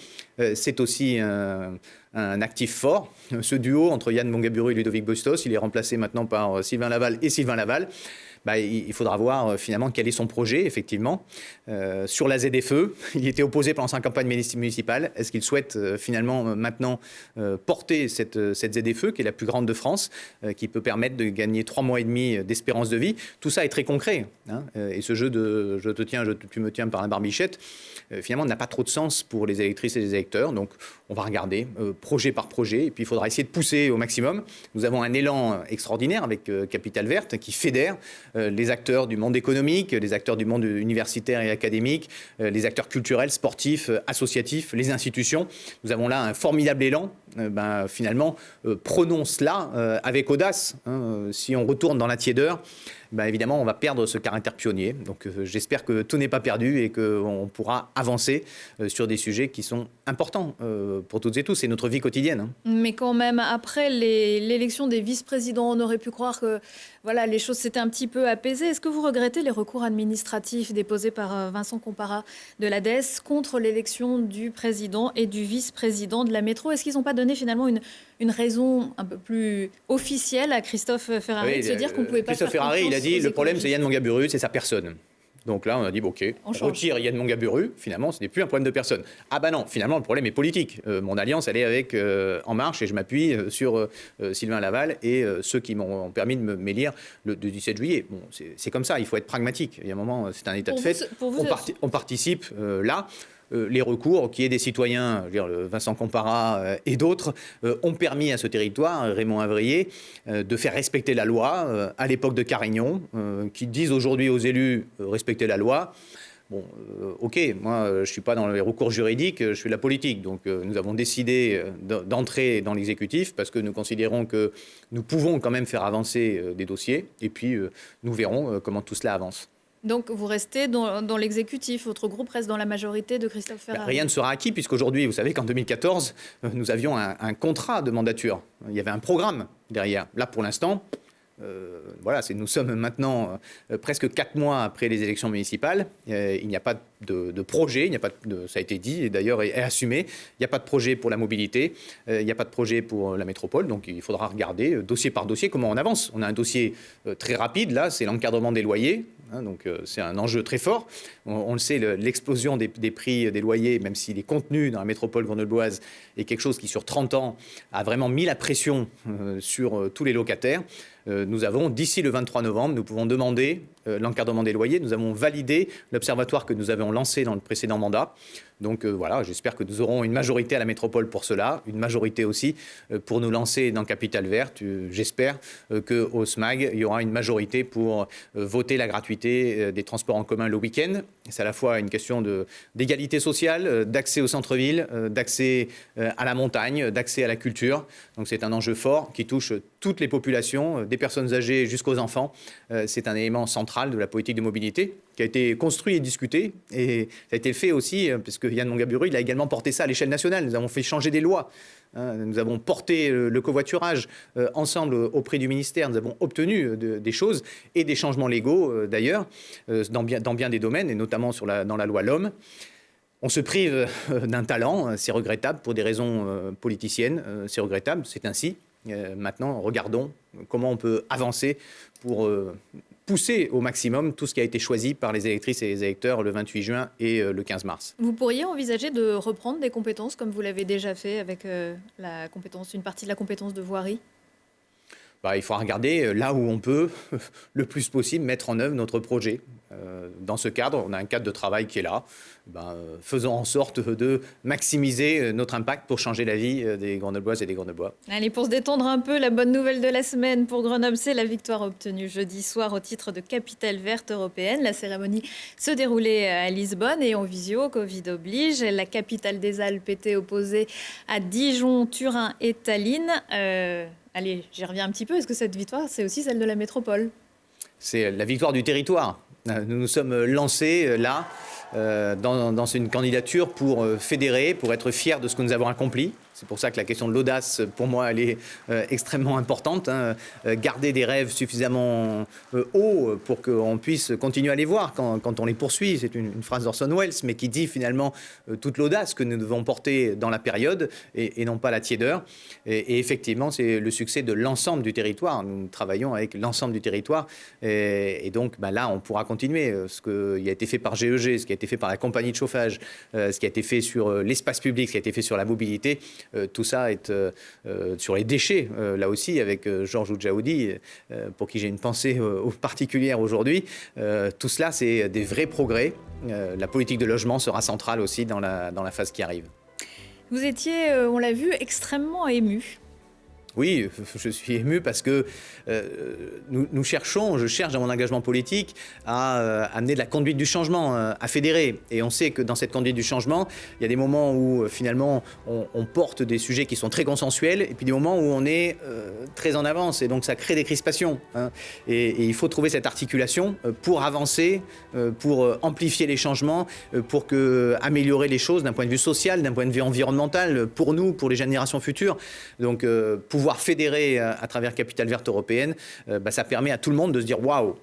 C'est aussi un actif fort. Ce duo entre Yann Mongaburu et Ludovic Bustos, il est remplacé maintenant par Sylvain Laval et Sylvain Laval. Il faudra voir finalement quel est son projet, effectivement. Sur la ZFE, il était opposé pendant sa campagne municipale. Est-ce qu'il souhaite finalement maintenant porter cette ZFE, qui est la plus grande de France, qui peut permettre de gagner 3 mois et demi d'espérance de vie? Tout ça est très concret. Et ce jeu de je te tiens, tu me tiens par la barbichette, finalement, n'a pas trop de sens pour les électrices et les électeurs. Donc, on va regarder projet par projet. Et puis, il faudra essayer de pousser au maximum. Nous avons un élan extraordinaire avec Capitale Verte qui fédère les acteurs du monde économique, les acteurs du monde universitaire et académique, les acteurs culturels, sportifs, associatifs, les institutions. Nous avons là un formidable élan. Finalement, prenons cela avec audace. Si on retourne dans la tiédeur, évidemment, on va perdre ce caractère pionnier. Donc, j'espère que tout n'est pas perdu et qu'on pourra avancer sur des sujets qui sont importants pour toutes et tous. C'est notre vie quotidienne. Mais quand même, après l'élection des vice-présidents, on aurait pu croire que voilà, les choses s'étaient un petit peu apaisées. Est-ce que vous regrettez les recours administratifs déposés par Vincent Compara de l'ADES contre l'élection du président et du vice-président de la métro? Est-ce qu'ils n'ont pas donné finalement une raison un peu plus officielle à Christophe Ferrari de se dire qu'on ne pouvait pas faire confiance? Christophe Ferrari, il a dit le problème c'est Yann Mongaburu, c'est sa personne. Donc là, on a dit, OK, on retire Yann Mongaburu. Finalement, ce n'est plus un problème de personne. Ah non, finalement, le problème est politique. Mon alliance, elle est avec En Marche et je m'appuie sur Sylvain Laval et ceux qui m'ont permis de m'élire le 17 juillet. Bon, c'est comme ça, il faut être pragmatique. Il y a un moment, c'est un état de fait. On participe là. Les recours qui est des citoyens, je veux dire, Vincent Compara et d'autres, ont permis à ce territoire, Raymond Havrier, de faire respecter la loi à l'époque de Carignon, qui disent aujourd'hui aux élus respecter la loi. Bon, OK, moi, je ne suis pas dans les recours juridiques, je fais de la politique. Donc, nous avons décidé d'entrer dans l'exécutif parce que nous considérons que nous pouvons quand même faire avancer des dossiers. Et puis, nous verrons comment tout cela avance. Donc, vous restez dans l'exécutif, votre groupe reste dans la majorité de Christophe Ferrari. Rien ne sera acquis, puisqu'aujourd'hui, vous savez qu'en 2014, nous avions un contrat de mandature. Il y avait un programme derrière. Là, pour l'instant, nous sommes maintenant presque 4 mois après les élections municipales. Il n'y a pas de projet, ça a été dit et d'ailleurs est assumé. Il n'y a pas de projet pour la mobilité, il n'y a pas de projet pour la métropole. Donc il faudra regarder dossier par dossier comment on avance. On a un dossier très rapide, là, c'est l'encadrement des loyers. Donc c'est un enjeu très fort. On le sait, l'explosion des prix des loyers, même s'il est contenu dans la métropole grenobloise, est quelque chose qui, sur 30 ans, a vraiment mis la pression sur tous les locataires. Nous avons, d'ici le 23 novembre, nous pouvons demander l'encadrement des loyers. Nous avons validé l'observatoire que nous avions lancé dans le précédent mandat. Donc j'espère que nous aurons une majorité à la métropole pour cela, une majorité aussi pour nous lancer dans Capitale Verte. J'espère qu'au SMAG, il y aura une majorité pour voter la gratuité des transports en commun le week-end. C'est à la fois une question d'égalité sociale, d'accès au centre-ville, d'accès à la montagne, d'accès à la culture. Donc c'est un enjeu fort qui touche toutes les populations, des personnes âgées jusqu'aux enfants. C'est un élément central de la politique de mobilité qui a été construit et discuté. Et ça a été fait aussi, parce que Yann Mongaburu, il a également porté ça à l'échelle nationale. Nous avons fait changer des lois. Nous avons porté le covoiturage ensemble auprès du ministère. Nous avons obtenu des choses et des changements légaux, d'ailleurs, dans bien des domaines, et notamment dans la loi L'Homme. On se prive d'un talent, c'est regrettable pour des raisons politiciennes, c'est regrettable, c'est ainsi. Maintenant, regardons comment on peut avancer pour pousser au maximum tout ce qui a été choisi par les électrices et les électeurs le 28 juin et le 15 mars. Vous pourriez envisager de reprendre des compétences comme vous l'avez déjà fait avec une partie de la compétence de voirie? Il faut regarder là où on peut le plus possible mettre en œuvre notre projet. Dans ce cadre, on a un cadre de travail qui est là. Faisons en sorte de maximiser notre impact pour changer la vie des Grenobloises et des Grenoblois. Allez, pour se détendre un peu, la bonne nouvelle de la semaine pour Grenoble, c'est la victoire obtenue jeudi soir au titre de capitale verte européenne. La cérémonie se déroulait à Lisbonne et en visio, Covid oblige. La capitale des Alpes était opposée à Dijon, Turin et Tallinn. Allez, j'y reviens un petit peu. Est-ce que cette victoire, c'est aussi celle de la métropole ? C'est la victoire du territoire. Nous nous sommes lancés là dans une candidature pour fédérer, pour être fiers de ce que nous avons accompli. C'est pour ça que la question de l'audace, pour moi, elle est extrêmement importante. Garder des rêves suffisamment hauts pour qu'on puisse continuer à les voir quand on les poursuit. C'est une phrase d'Orson Welles, mais qui dit finalement toute l'audace que nous devons porter dans la période et non pas la tiédeur. Et effectivement, c'est le succès de l'ensemble du territoire. Nous travaillons avec l'ensemble du territoire. Et donc là, on pourra continuer. Ce qui a été fait par GEG, ce qui a été fait par la compagnie de chauffage, ce qui a été fait sur l'espace public, ce qui a été fait sur la mobilité, tout ça est sur les déchets, là aussi, avec Georges Oudjaoudi, pour qui j'ai une pensée particulière aujourd'hui. Tout cela, c'est des vrais progrès. La politique de logement sera centrale aussi dans la phase qui arrive. Vous étiez, on l'a vu, extrêmement ému. Oui, je suis ému parce que je cherche dans mon engagement politique à amener de la conduite du changement, à fédérer. Et on sait que dans cette conduite du changement, il y a des moments où finalement on porte des sujets qui sont très consensuels et puis des moments où on est très en avance et donc ça crée des crispations. Et il faut trouver cette articulation pour avancer, pour amplifier les changements, pour améliorer les choses d'un point de vue social, d'un point de vue environnemental, pour nous, pour les générations futures. Donc pouvoir fédérer à travers Capitale Verte Européenne, ça permet à tout le monde de se dire waouh,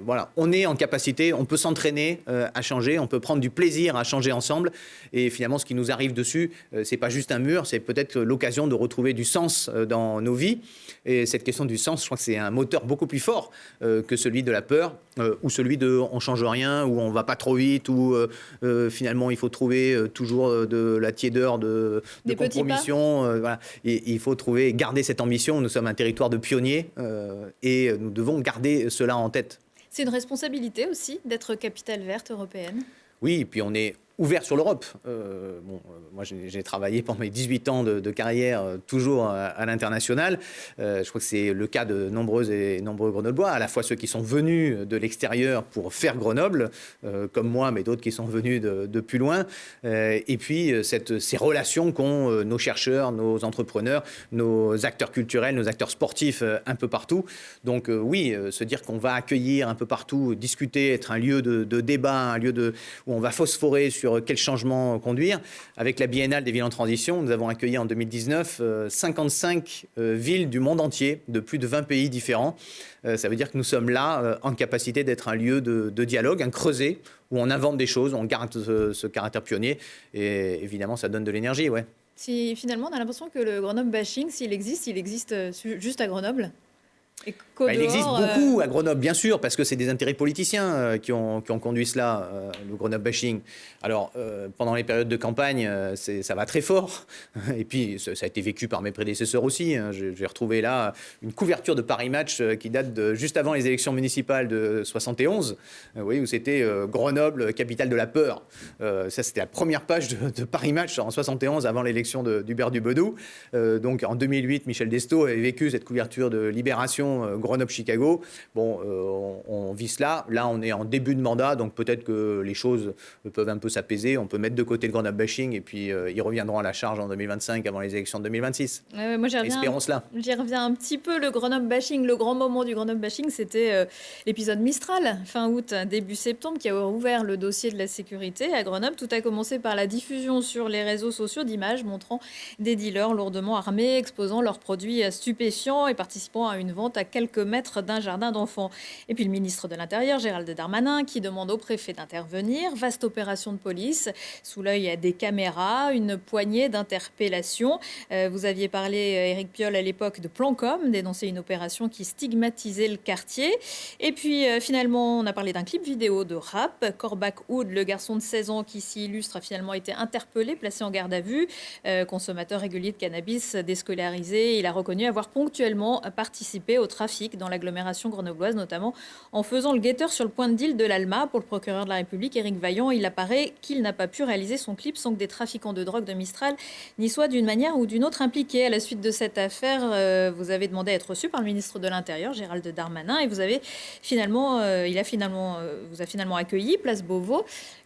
voilà, on est en capacité, on peut s'entraîner à changer, on peut prendre du plaisir à changer ensemble. Et finalement, ce qui nous arrive dessus, c'est pas juste un mur, c'est peut-être l'occasion de retrouver du sens dans nos vies. Et cette question du sens, je crois que c'est un moteur beaucoup plus fort que celui de la peur ou celui de on change rien, ou on va pas trop vite, ou finalement il faut trouver toujours de la tiédeur de compromission. Voilà. Et il faut garder cette ambition. Nous sommes un territoire de pionniers et nous devons garder cela en tête. C'est une responsabilité aussi d'être capitale verte européenne. Oui, et puis on est ouvert sur l'Europe. Moi, j'ai travaillé pendant mes 18 ans de carrière toujours à l'international. Je crois que c'est le cas de nombreux Grenoblois, à la fois ceux qui sont venus de l'extérieur pour faire Grenoble, comme moi, mais d'autres qui sont venus de plus loin. Et puis, ces relations qu'ont nos chercheurs, nos entrepreneurs, nos acteurs culturels, nos acteurs sportifs un peu partout. Donc oui, se dire qu'on va accueillir un peu partout, discuter, être un lieu de débat, un lieu où on va phosphorer sur quel changement conduire. Avec la Biennale des villes en transition, nous avons accueilli en 2019 55 villes du monde entier, de plus de 20 pays différents. Ça veut dire que nous sommes là en capacité d'être un lieu de dialogue, un creuset, où on invente des choses, on garde ce caractère pionnier. Et évidemment, ça donne de l'énergie, ouais. Si finalement, on a l'impression que le Grenoble bashing, s'il existe, il existe juste à Grenoble. Il existe beaucoup à Grenoble, bien sûr, parce que c'est des intérêts politiciens qui ont conduit cela, le Grenoble bashing. Alors, pendant les périodes de campagne, ça va très fort. Et puis, ça a été vécu par mes prédécesseurs aussi. J'ai retrouvé là une couverture de Paris Match qui date de juste avant les élections municipales de 71, où c'était Grenoble, capitale de la peur. Ça, c'était la première page de Paris Match en 71, avant l'élection d'Hubert Dubedou. Donc, en 2008, Michel Destot avait vécu cette couverture de Libération Grenoble-Chicago. Bon, on vit cela. Là, on est en début de mandat, donc peut-être que les choses peuvent un peu s'apaiser. On peut mettre de côté le Grenoble bashing et puis ils reviendront à la charge en 2025 avant les élections de 2026. Moi, espérons cela. J'y reviens un petit peu. Le Grenoble bashing, le grand moment du Grenoble bashing, c'était l'épisode Mistral, fin août, début septembre, qui a ouvert le dossier de la sécurité à Grenoble. Tout a commencé par la diffusion sur les réseaux sociaux d'images montrant des dealers lourdement armés, exposant leurs produits stupéfiants et participant à une vente à quelques mètres d'un jardin d'enfants. Et puis le ministre de l'Intérieur, Gérald Darmanin, qui demande au préfet d'intervenir. Vaste opération de police, sous l'œil des caméras, une poignée d'interpellations. Vous aviez parlé, Éric Piolle, à l'époque de plan com, dénoncer une opération qui stigmatisait le quartier. Et puis finalement, on a parlé d'un clip vidéo de rap. Corbac Oud, le garçon de 16 ans qui s'y illustre, a finalement été interpellé, placé en garde à vue. Consommateur régulier de cannabis déscolarisé, il a reconnu avoir ponctuellement participé au trafic dans l'agglomération grenobloise, notamment en faisant le guetteur sur le point de deal de l'Alma. Pour le procureur de la République, Éric Vaillant, il apparaît qu'il n'a pas pu réaliser son clip sans que des trafiquants de drogue de Mistral n'y soient d'une manière ou d'une autre impliqués. À la suite de cette affaire, vous avez demandé à être reçu par le ministre de l'Intérieur, Gérald Darmanin, et vous a finalement accueilli, place Beauvau,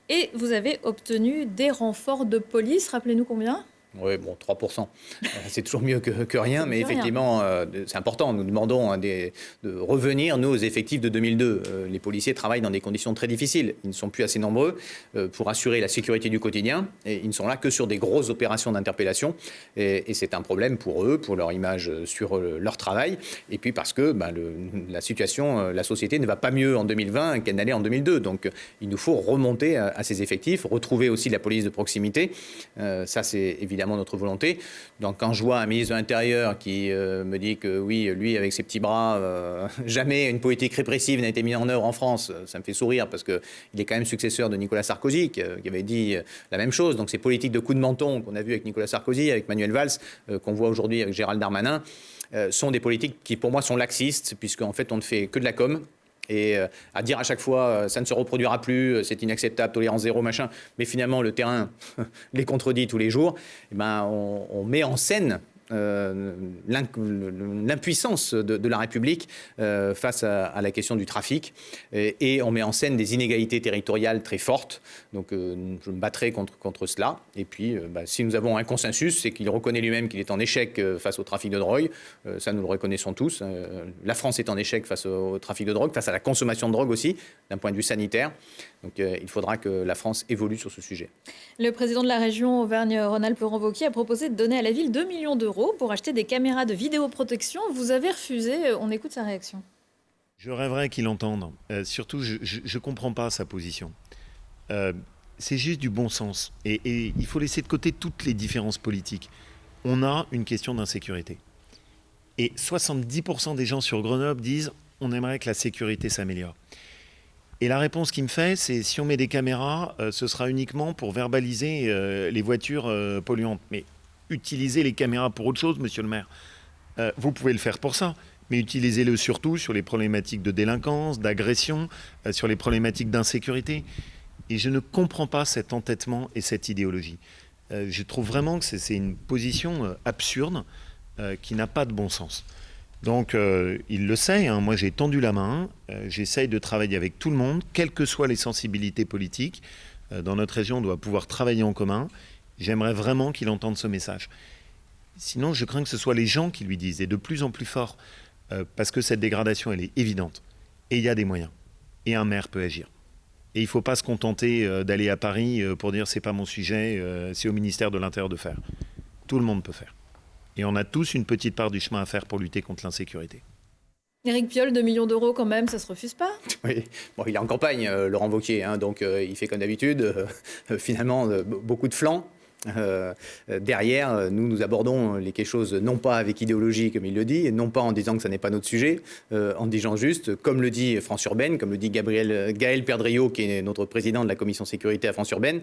et vous avez obtenu des renforts de police. Rappelez-nous combien ? Oui, bon, 3%. C'est toujours mieux que rien, mais effectivement, c'est important. Nous demandons de revenir, nous, aux effectifs de 2002. Les policiers travaillent dans des conditions très difficiles. Ils ne sont plus assez nombreux pour assurer la sécurité du quotidien. Et ils ne sont là que sur des grosses opérations d'interpellation. Et c'est un problème pour eux, pour leur image sur leur travail. Et puis parce que la situation, la société ne va pas mieux en 2020 qu'elle n'allait en 2002. Donc, il nous faut remonter à ces effectifs, retrouver aussi la police de proximité. Ça, c'est évidemment notre volonté. Donc quand je vois un ministre de l'Intérieur qui me dit que oui, lui, avec ses petits bras, jamais une politique répressive n'a été mise en œuvre en France, ça me fait sourire parce qu'il est quand même successeur de Nicolas Sarkozy qui avait dit la même chose. Donc ces politiques de coup de menton qu'on a vu avec Nicolas Sarkozy, avec Manuel Valls, qu'on voit aujourd'hui avec Gérald Darmanin, sont des politiques qui pour moi sont laxistes puisqu'en fait on ne fait que de la com'. Et à dire à chaque fois, ça ne se reproduira plus, c'est inacceptable, tolérance zéro, machin. Mais finalement, le terrain les contredit tous les jours. Et on met en scène l'impuissance de la République face à la question du trafic. Et on met en scène des inégalités territoriales très fortes. Donc je me battrai contre cela. Et puis, si nous avons un consensus, c'est qu'il reconnaît lui-même qu'il est en échec face au trafic de drogue. Ça, nous le reconnaissons tous. La France est en échec face au trafic de drogue, face à la consommation de drogue aussi, d'un point de vue sanitaire. Donc il faudra que la France évolue sur ce sujet. Le président de la région Auvergne-Rhône-Alpes, Laurent Wauquiez, a proposé de donner à la ville 2 millions d'euros pour acheter des caméras de vidéoprotection. Vous avez refusé. On écoute sa réaction. Je rêverais qu'il entende. Surtout, je ne comprends pas sa position. C'est juste du bon sens. Et il faut laisser de côté toutes les différences politiques. On a une question d'insécurité. Et 70% des gens sur Grenoble disent « on aimerait que la sécurité s'améliore ». Et la réponse qu'il me fait, c'est si on met des caméras, ce sera uniquement pour verbaliser les voitures polluantes. Mais utilisez les caméras pour autre chose, monsieur le maire. Vous pouvez le faire pour ça, mais utilisez-le surtout sur les problématiques de délinquance, d'agression, sur les problématiques d'insécurité. Et je ne comprends pas cet entêtement et cette idéologie. Je trouve vraiment que c'est une position absurde qui n'a pas de bon sens. Donc, il le sait, hein, moi j'ai tendu la main, j'essaye de travailler avec tout le monde, quelles que soient les sensibilités politiques. Dans notre région, on doit pouvoir travailler en commun. J'aimerais vraiment qu'il entende ce message. Sinon, je crains que ce soit les gens qui lui disent, et de plus en plus fort, parce que cette dégradation, elle est évidente. Et il y a des moyens. Et un maire peut agir. Et il ne faut pas se contenter d'aller à Paris pour dire « c'est pas mon sujet, c'est au ministère de l'Intérieur de faire ». Tout le monde peut faire. Et on a tous une petite part du chemin à faire pour lutter contre l'insécurité. Éric Piolle, 2 millions d'euros quand même, ça ne se refuse pas? Oui, bon, il est en campagne, Laurent Wauquiez, hein, donc il fait comme d'habitude, finalement, beaucoup de flancs. Derrière, nous abordons les choses non pas avec idéologie comme il le dit, et non pas en disant que ça n'est pas notre sujet, en disant juste, comme le dit France Urbaine, comme le dit Gaël Perdriau, qui est notre président de la commission sécurité à France Urbaine,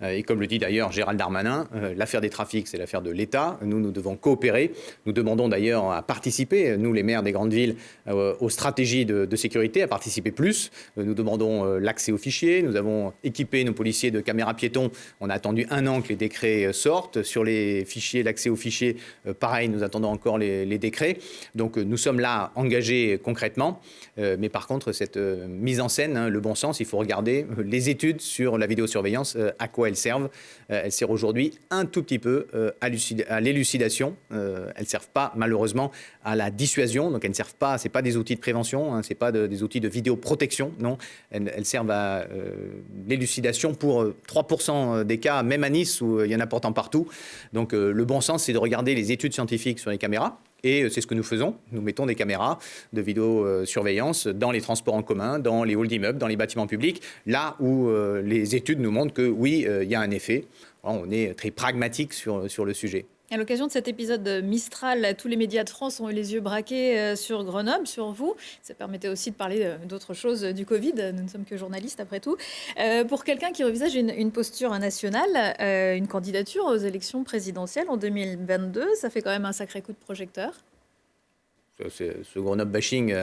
et comme le dit d'ailleurs Gérald Darmanin, l'affaire des trafics, c'est l'affaire de l'État. Nous devons coopérer. Nous demandons d'ailleurs à participer, nous les maires des grandes villes, aux stratégies de sécurité, à participer plus. Nous demandons l'accès aux fichiers. Nous avons équipé nos policiers de caméras piétons. On a attendu 1 an que les décrets sortent. Sur les fichiers, l'accès aux fichiers, pareil, nous attendons encore les décrets. Donc nous sommes là engagés concrètement. Mais par contre, cette mise en scène, hein, le bon sens, il faut regarder les études sur la vidéosurveillance, à quoi elles servent. Elles servent aujourd'hui un tout petit peu à l'élucidation. Elles ne servent pas, malheureusement, à la dissuasion. Donc elles ne servent pas, ce n'est pas des outils de prévention, hein, ce n'est pas des outils de vidéoprotection, non. Elles servent à l'élucidation pour 3% des cas, même à Nice, où il y en a pourtant partout. Donc le bon sens, c'est de regarder les études scientifiques sur les caméras. Et c'est ce que nous faisons. Nous mettons des caméras de vidéosurveillance dans les transports en commun, dans les halls d'immeubles, dans les bâtiments publics, là où les études nous montrent que oui, il y a un effet. On est très pragmatique sur le sujet. À l'occasion de cet épisode de Mistral, tous les médias de France ont eu les yeux braqués sur Grenoble, sur vous. Ça permettait aussi de parler d'autres choses du Covid. Nous ne sommes que journalistes après tout. Pour quelqu'un qui envisage une posture nationale, une candidature aux élections présidentielles en 2022, ça fait quand même un sacré coup de projecteur. ce Grenoble bashing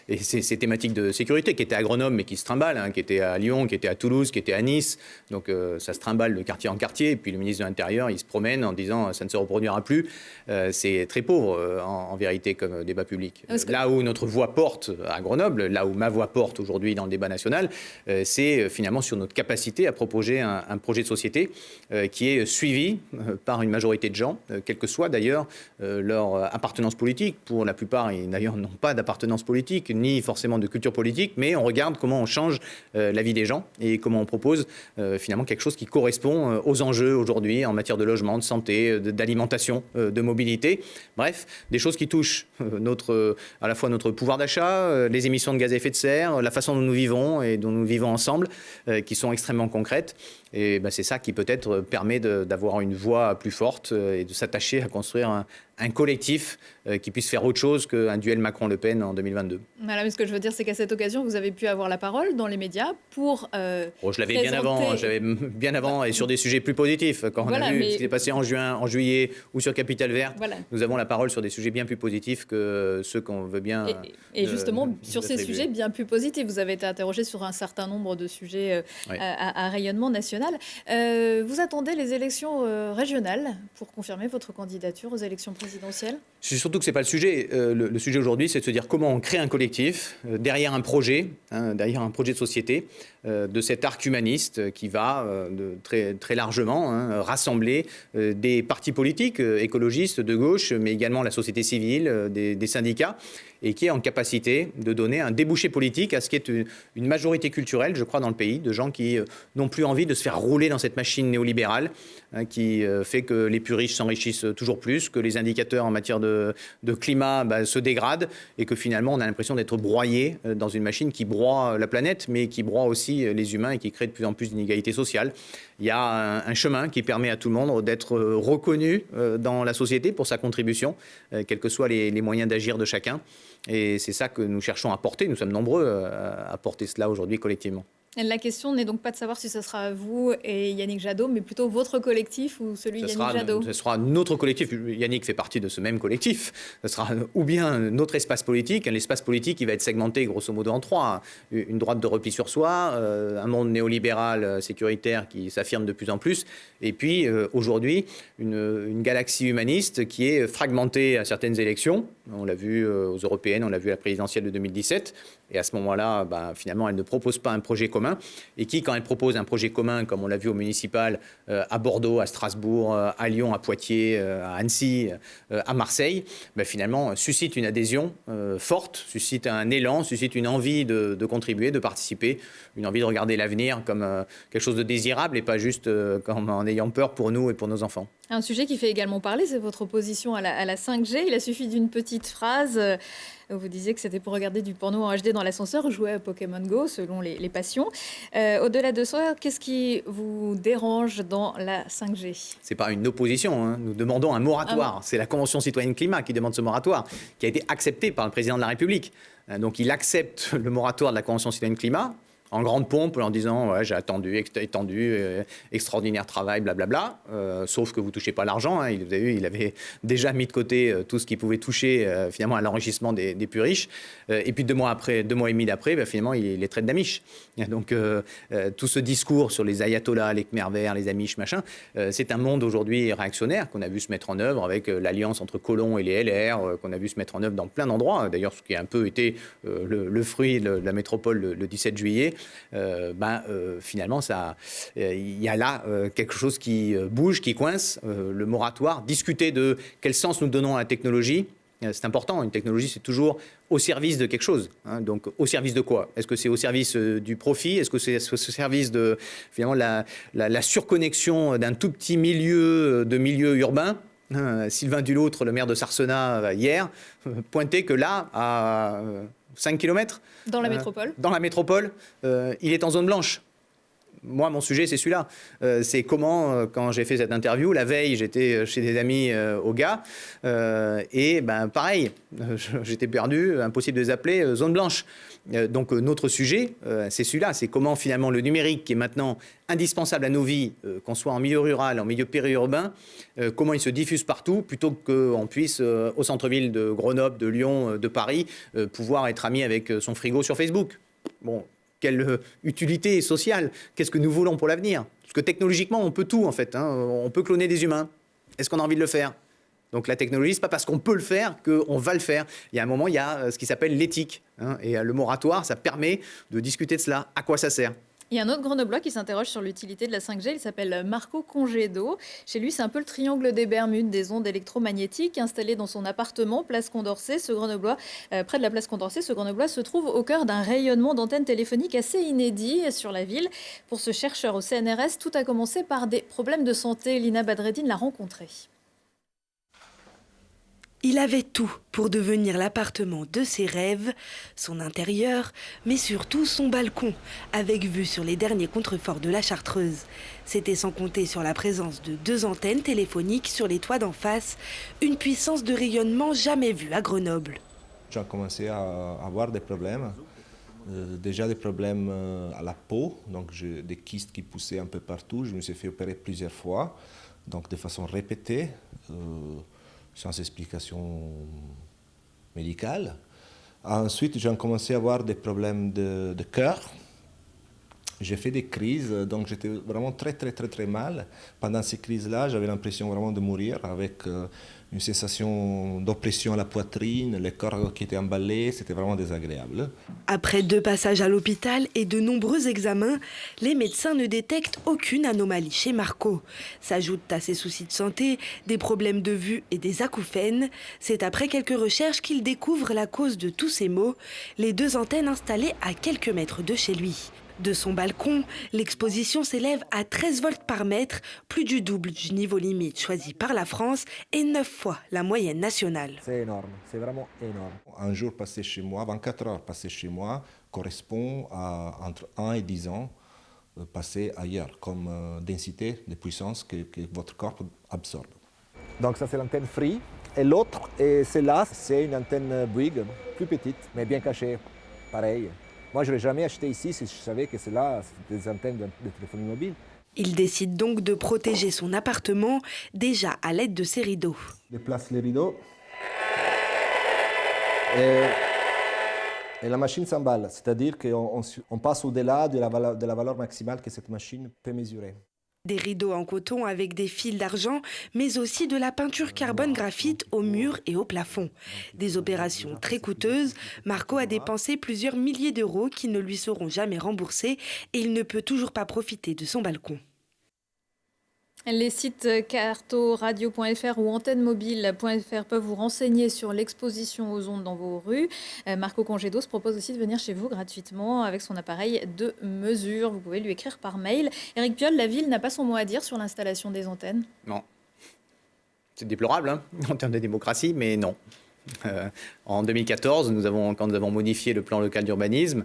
et ces thématiques de sécurité qui étaient à Grenoble mais qui se trimballent, hein, qui étaient à Lyon, qui étaient à Toulouse, qui étaient à Nice. Donc ça se trimballe de quartier en quartier. Et puis le ministre de l'Intérieur, il se promène en disant ça ne se reproduira plus. C'est très pauvre en vérité comme débat public. Là où notre voix porte à Grenoble, là où ma voix porte aujourd'hui dans le débat national, c'est finalement sur notre capacité à proposer un projet de société qui est suivi par une majorité de gens, quelle que soit d'ailleurs leur appartenance politique. Pour la plupart, ils d'ailleurs n'ont pas d'appartenance politique, ni forcément de culture politique, mais on regarde comment on change la vie des gens et comment on propose finalement quelque chose qui correspond aux enjeux aujourd'hui en matière de logement, de santé, d'alimentation, de mobilité. Bref, des choses qui touchent à la fois notre pouvoir d'achat, les émissions de gaz à effet de serre, la façon dont nous vivons et dont nous vivons ensemble, qui sont extrêmement concrètes. Et c'est ça qui peut-être permet d'avoir une voix plus forte et de s'attacher à construire un collectif qui puisse faire autre chose qu'un duel Macron-Le Pen en 2022. Voilà, mais ce que je veux dire, c'est qu'à cette occasion, vous avez pu avoir la parole dans les médias pour je l'avais bien avant et sur des sujets plus positifs. Quand on a vu ce qui s'est passé en juillet ou sur Capital Vert, nous avons la parole sur des sujets bien plus positifs que ceux qu'on veut bien... Et justement, sur ces sujets bien plus positifs, vous avez été interrogé sur un certain nombre de sujets à rayonnement national. Vous attendez les élections régionales pour confirmer votre candidature aux élections présidentielles ? C'est surtout que ce n'est pas le sujet. Le sujet aujourd'hui, c'est de se dire comment on crée un collectif derrière un projet de société, de cet arc humaniste qui va très, très largement rassembler des partis politiques écologistes de gauche, mais également la société civile, des syndicats, et qui est en capacité de donner un débouché politique à ce qui est une majorité culturelle, je crois, dans le pays, de gens qui n'ont plus envie de se faire rouler dans cette machine néolibérale qui fait que les plus riches s'enrichissent toujours plus, que les indicateurs en matière de climat se dégradent et que finalement on a l'impression d'être broyé dans une machine qui broie la planète, mais qui broie aussi les humains et qui crée de plus en plus d'inégalités sociales. Il y a un chemin qui permet à tout le monde d'être reconnu dans la société pour sa contribution, quels que soient les moyens d'agir de chacun. Et c'est ça que nous cherchons à porter. Nous sommes nombreux à porter cela aujourd'hui collectivement. La question n'est donc pas de savoir si ce sera vous et Yannick Jadot, mais plutôt votre collectif ou celui Yannick Jadot. Ce sera notre collectif. Yannick fait partie de ce même collectif. Ce sera ou bien notre espace politique. L'espace politique qui va être segmenté grosso modo en trois. Une droite de repli sur soi, un monde néolibéral sécuritaire qui s'affirme de plus en plus. Et puis aujourd'hui, une galaxie humaniste qui est fragmentée à certaines élections. On l'a vu aux européennes, on l'a vu à la présidentielle de 2017. Et à ce moment-là, finalement, elle ne propose pas un projet commun. Et qui, quand elle propose un projet commun, comme on l'a vu au municipal, à Bordeaux, à Strasbourg, à Lyon, à Poitiers, à Annecy, à Marseille, finalement, suscite une adhésion forte, suscite un élan, suscite une envie de contribuer, de participer, une envie de regarder l'avenir comme quelque chose de désirable et pas juste comme en ayant peur pour nous et pour nos enfants. Un sujet qui fait également parler, c'est votre opposition à la 5G. Il a suffi d'une petite phrase. Vous disiez que c'était pour regarder du porno en HD dans l'ascenseur ou jouer à Pokémon Go, selon les passions. Au-delà de ça, qu'est-ce qui vous dérange dans la 5G ? Ce n'est pas une opposition. Nous demandons un moratoire. C'est la Convention citoyenne climat qui demande ce moratoire, qui a été accepté par le président de la République. Donc il accepte le moratoire de la Convention citoyenne climat, en grande pompe, en disant ouais, j'ai attendu, extraordinaire travail, blablabla. Sauf que vous ne touchez pas l'argent. Vous avez vu, il avait déjà mis de côté tout ce qui pouvait toucher finalement à l'enrichissement des plus riches. Et puis 2 mois et demi d'après, finalement, il les traite d'amiches. Donc tout ce discours sur les ayatollahs, les Khmer verts, les amiches, machin, c'est un monde aujourd'hui réactionnaire qu'on a vu se mettre en œuvre avec l'alliance entre Colomb et les LR, qu'on a vu se mettre en œuvre dans plein d'endroits. D'ailleurs, ce qui a un peu été le fruit de la métropole le 17 juillet. Finalement, il y a là quelque chose qui bouge, qui coince, le moratoire. Discuter de quel sens nous donnons à la technologie, c'est important. Une technologie, c'est toujours au service de quelque chose. Donc, au service de quoi ? Est-ce que c'est au service du profit ? Est-ce que c'est au service de finalement la surconnexion d'un tout petit milieu urbain ? Sylvain Duloutre, le maire de Sarcenat, hier, pointait que là, à 5 km. Dans la métropole. Dans la métropole, il est en zone blanche. Moi, mon sujet, c'est celui-là. C'est comment, quand j'ai fait cette interview, la veille, j'étais chez des amis au Gard, et pareil, j'étais perdu, impossible de les appeler, zone blanche. Donc notre sujet, c'est celui-là, c'est comment finalement le numérique, qui est maintenant indispensable à nos vies, qu'on soit en milieu rural, en milieu périurbain, comment il se diffuse partout, plutôt qu'on puisse, au centre-ville de Grenoble, de Lyon, de Paris, pouvoir être ami avec son frigo sur Facebook. Bon. Quelle utilité sociale? Qu'est-ce que nous voulons pour l'avenir? Parce que technologiquement, on peut tout en fait. On peut cloner des humains. Est-ce qu'on a envie de le faire? Donc la technologie, ce n'est pas parce qu'on peut le faire qu'on va le faire. Il y a un moment, il y a ce qui s'appelle l'éthique. Et le moratoire, ça permet de discuter de cela. À quoi ça sert? Il y a un autre grenoblois qui s'interroge sur l'utilité de la 5G. Il s'appelle Marco Congedo. Chez lui, c'est un peu le triangle des Bermudes, des ondes électromagnétiques. Installé dans son appartement, place Condorcet, près de la place Condorcet, ce grenoblois se trouve au cœur d'un rayonnement d'antennes téléphoniques assez inédit sur la ville. Pour ce chercheur au CNRS, tout a commencé par des problèmes de santé. Lina Badreddine l'a rencontré. Il avait tout pour devenir l'appartement de ses rêves, son intérieur, mais surtout son balcon, avec vue sur les derniers contreforts de la Chartreuse. C'était sans compter sur la présence de 2 antennes téléphoniques sur les toits d'en face, une puissance de rayonnement jamais vue à Grenoble. J'ai commencé à avoir des problèmes, déjà des problèmes à la peau, donc j'ai des kystes qui poussaient un peu partout. Je me suis fait opérer plusieurs fois, donc de façon répétée. Sans explication médicale. Ensuite, j'ai commencé à avoir des problèmes de cœur. J'ai fait des crises, donc j'étais vraiment très mal. Pendant ces crises-là, j'avais l'impression vraiment de mourir, avec une sensation d'oppression à la poitrine, le corps qui était emballé, c'était vraiment désagréable. Après 2 passages à l'hôpital et de nombreux examens, les médecins ne détectent aucune anomalie chez Marco. S'ajoutent à ses soucis de santé des problèmes de vue et des acouphènes. C'est après quelques recherches qu'il découvre la cause de tous ces maux, les 2 antennes installées à quelques mètres de chez lui. De son balcon, l'exposition s'élève à 13 volts par mètre, plus du double du niveau limite choisi par la France et 9 fois la moyenne nationale. C'est énorme, c'est vraiment énorme. Un jour passé chez moi, 24 heures passées chez moi, correspond à entre 1 et 10 ans passés ailleurs, comme densité de puissance que votre corps absorbe. Donc ça c'est l'antenne Free. Et l'autre, celle-là, c'est une antenne Bouygues, plus petite, mais bien cachée, pareil. Moi, je ne l'ai jamais acheté ici si je savais que c'est là, c'est des antennes de téléphonie mobile. Il décide donc de protéger son appartement, déjà à l'aide de ses rideaux. Je déplace les rideaux et la machine s'emballe, c'est-à-dire qu'on passe au-delà de la valeur maximale que cette machine peut mesurer. Des rideaux en coton avec des fils d'argent, mais aussi de la peinture carbone graphite aux murs et au plafond. Des opérations très coûteuses. Marco a dépensé plusieurs milliers d'euros qui ne lui seront jamais remboursés et il ne peut toujours pas profiter de son balcon. Les sites cartoradio.fr ou antennemobile.fr peuvent vous renseigner sur l'exposition aux ondes dans vos rues. Marco Congedo se propose aussi de venir chez vous gratuitement avec son appareil de mesure. Vous pouvez lui écrire par mail. Éric Piolle, la ville n'a pas son mot à dire sur l'installation des antennes? Non. C'est déplorable en termes de démocratie, mais non. En 2014, quand nous avons modifié le plan local d'urbanisme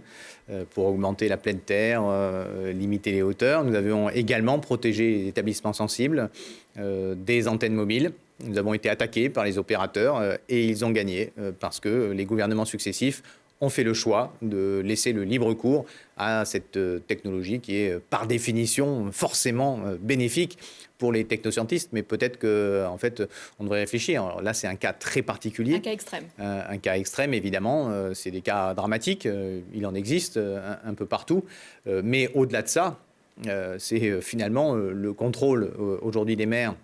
pour augmenter la pleine terre, limiter les hauteurs, nous avions également protégé les établissements sensibles des antennes mobiles. Nous avons été attaqués par les opérateurs et ils ont gagné parce que les gouvernements successifs ont fait le choix de laisser le libre cours à cette technologie qui est par définition forcément bénéfique pour les technoscientistes, mais peut-être qu'en fait, on devrait réfléchir. Alors là, c'est un cas très particulier. Un cas extrême. Un cas extrême, évidemment. C'est des cas dramatiques. Il en existe un peu partout. Mais au-delà de ça, c'est finalement le contrôle aujourd'hui des maires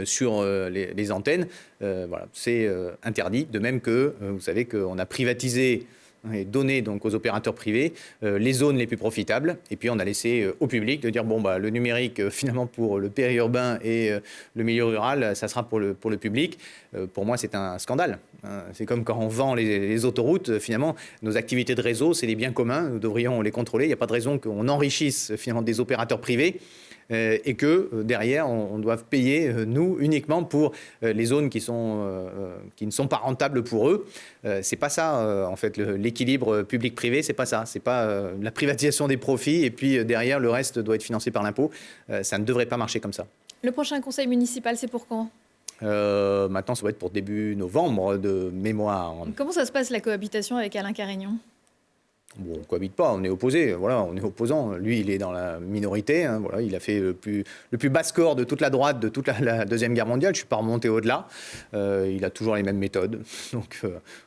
sur les antennes. Voilà, c'est interdit. De même que, vous savez qu'on a privatisé et donné donc aux opérateurs privés les zones les plus profitables, et puis on a laissé au public de dire bon bah le numérique finalement pour le périurbain et le milieu rural, ça sera pour le public. Pour moi c'est un scandale. C'est comme quand on vend les autoroutes, finalement nos activités de réseau c'est des biens communs, nous devrions les contrôler. Il n'y a pas de raison qu'on enrichisse finalement des opérateurs privés et que derrière, on doit payer, nous, uniquement pour les zones qui ne sont pas rentables pour eux. C'est pas ça, en fait, l'équilibre public-privé, c'est pas ça. C'est pas la privatisation des profits et puis derrière, le reste doit être financé par l'impôt. Ça ne devrait pas marcher comme ça. Le prochain conseil municipal, c'est pour quand ? Maintenant, ça va être pour début novembre de mémoire. Comment ça se passe la cohabitation avec Alain Carignon ? Bon, on ne cohabite pas, on est opposés. Voilà, on est opposants. Lui, il est dans la minorité. Hein, voilà, il a fait le plus bas score de toute la droite de toute la Deuxième Guerre mondiale. Je ne suis pas remonté au-delà. Il a toujours les mêmes méthodes. Donc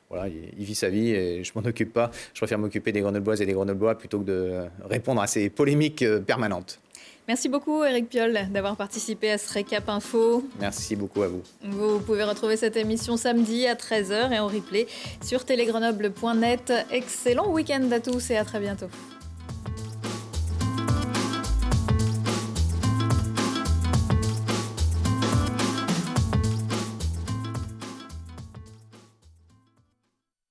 voilà, il vit sa vie et je ne m'en occupe pas. Je préfère m'occuper des Grenobloises et des Grenoblois plutôt que de répondre à ces polémiques permanentes. Merci beaucoup Éric Piolle d'avoir participé à ce récap info. Merci beaucoup à vous. Vous pouvez retrouver cette émission samedi à 13h et en replay sur télégrenoble.net. Excellent week-end à tous et à très bientôt.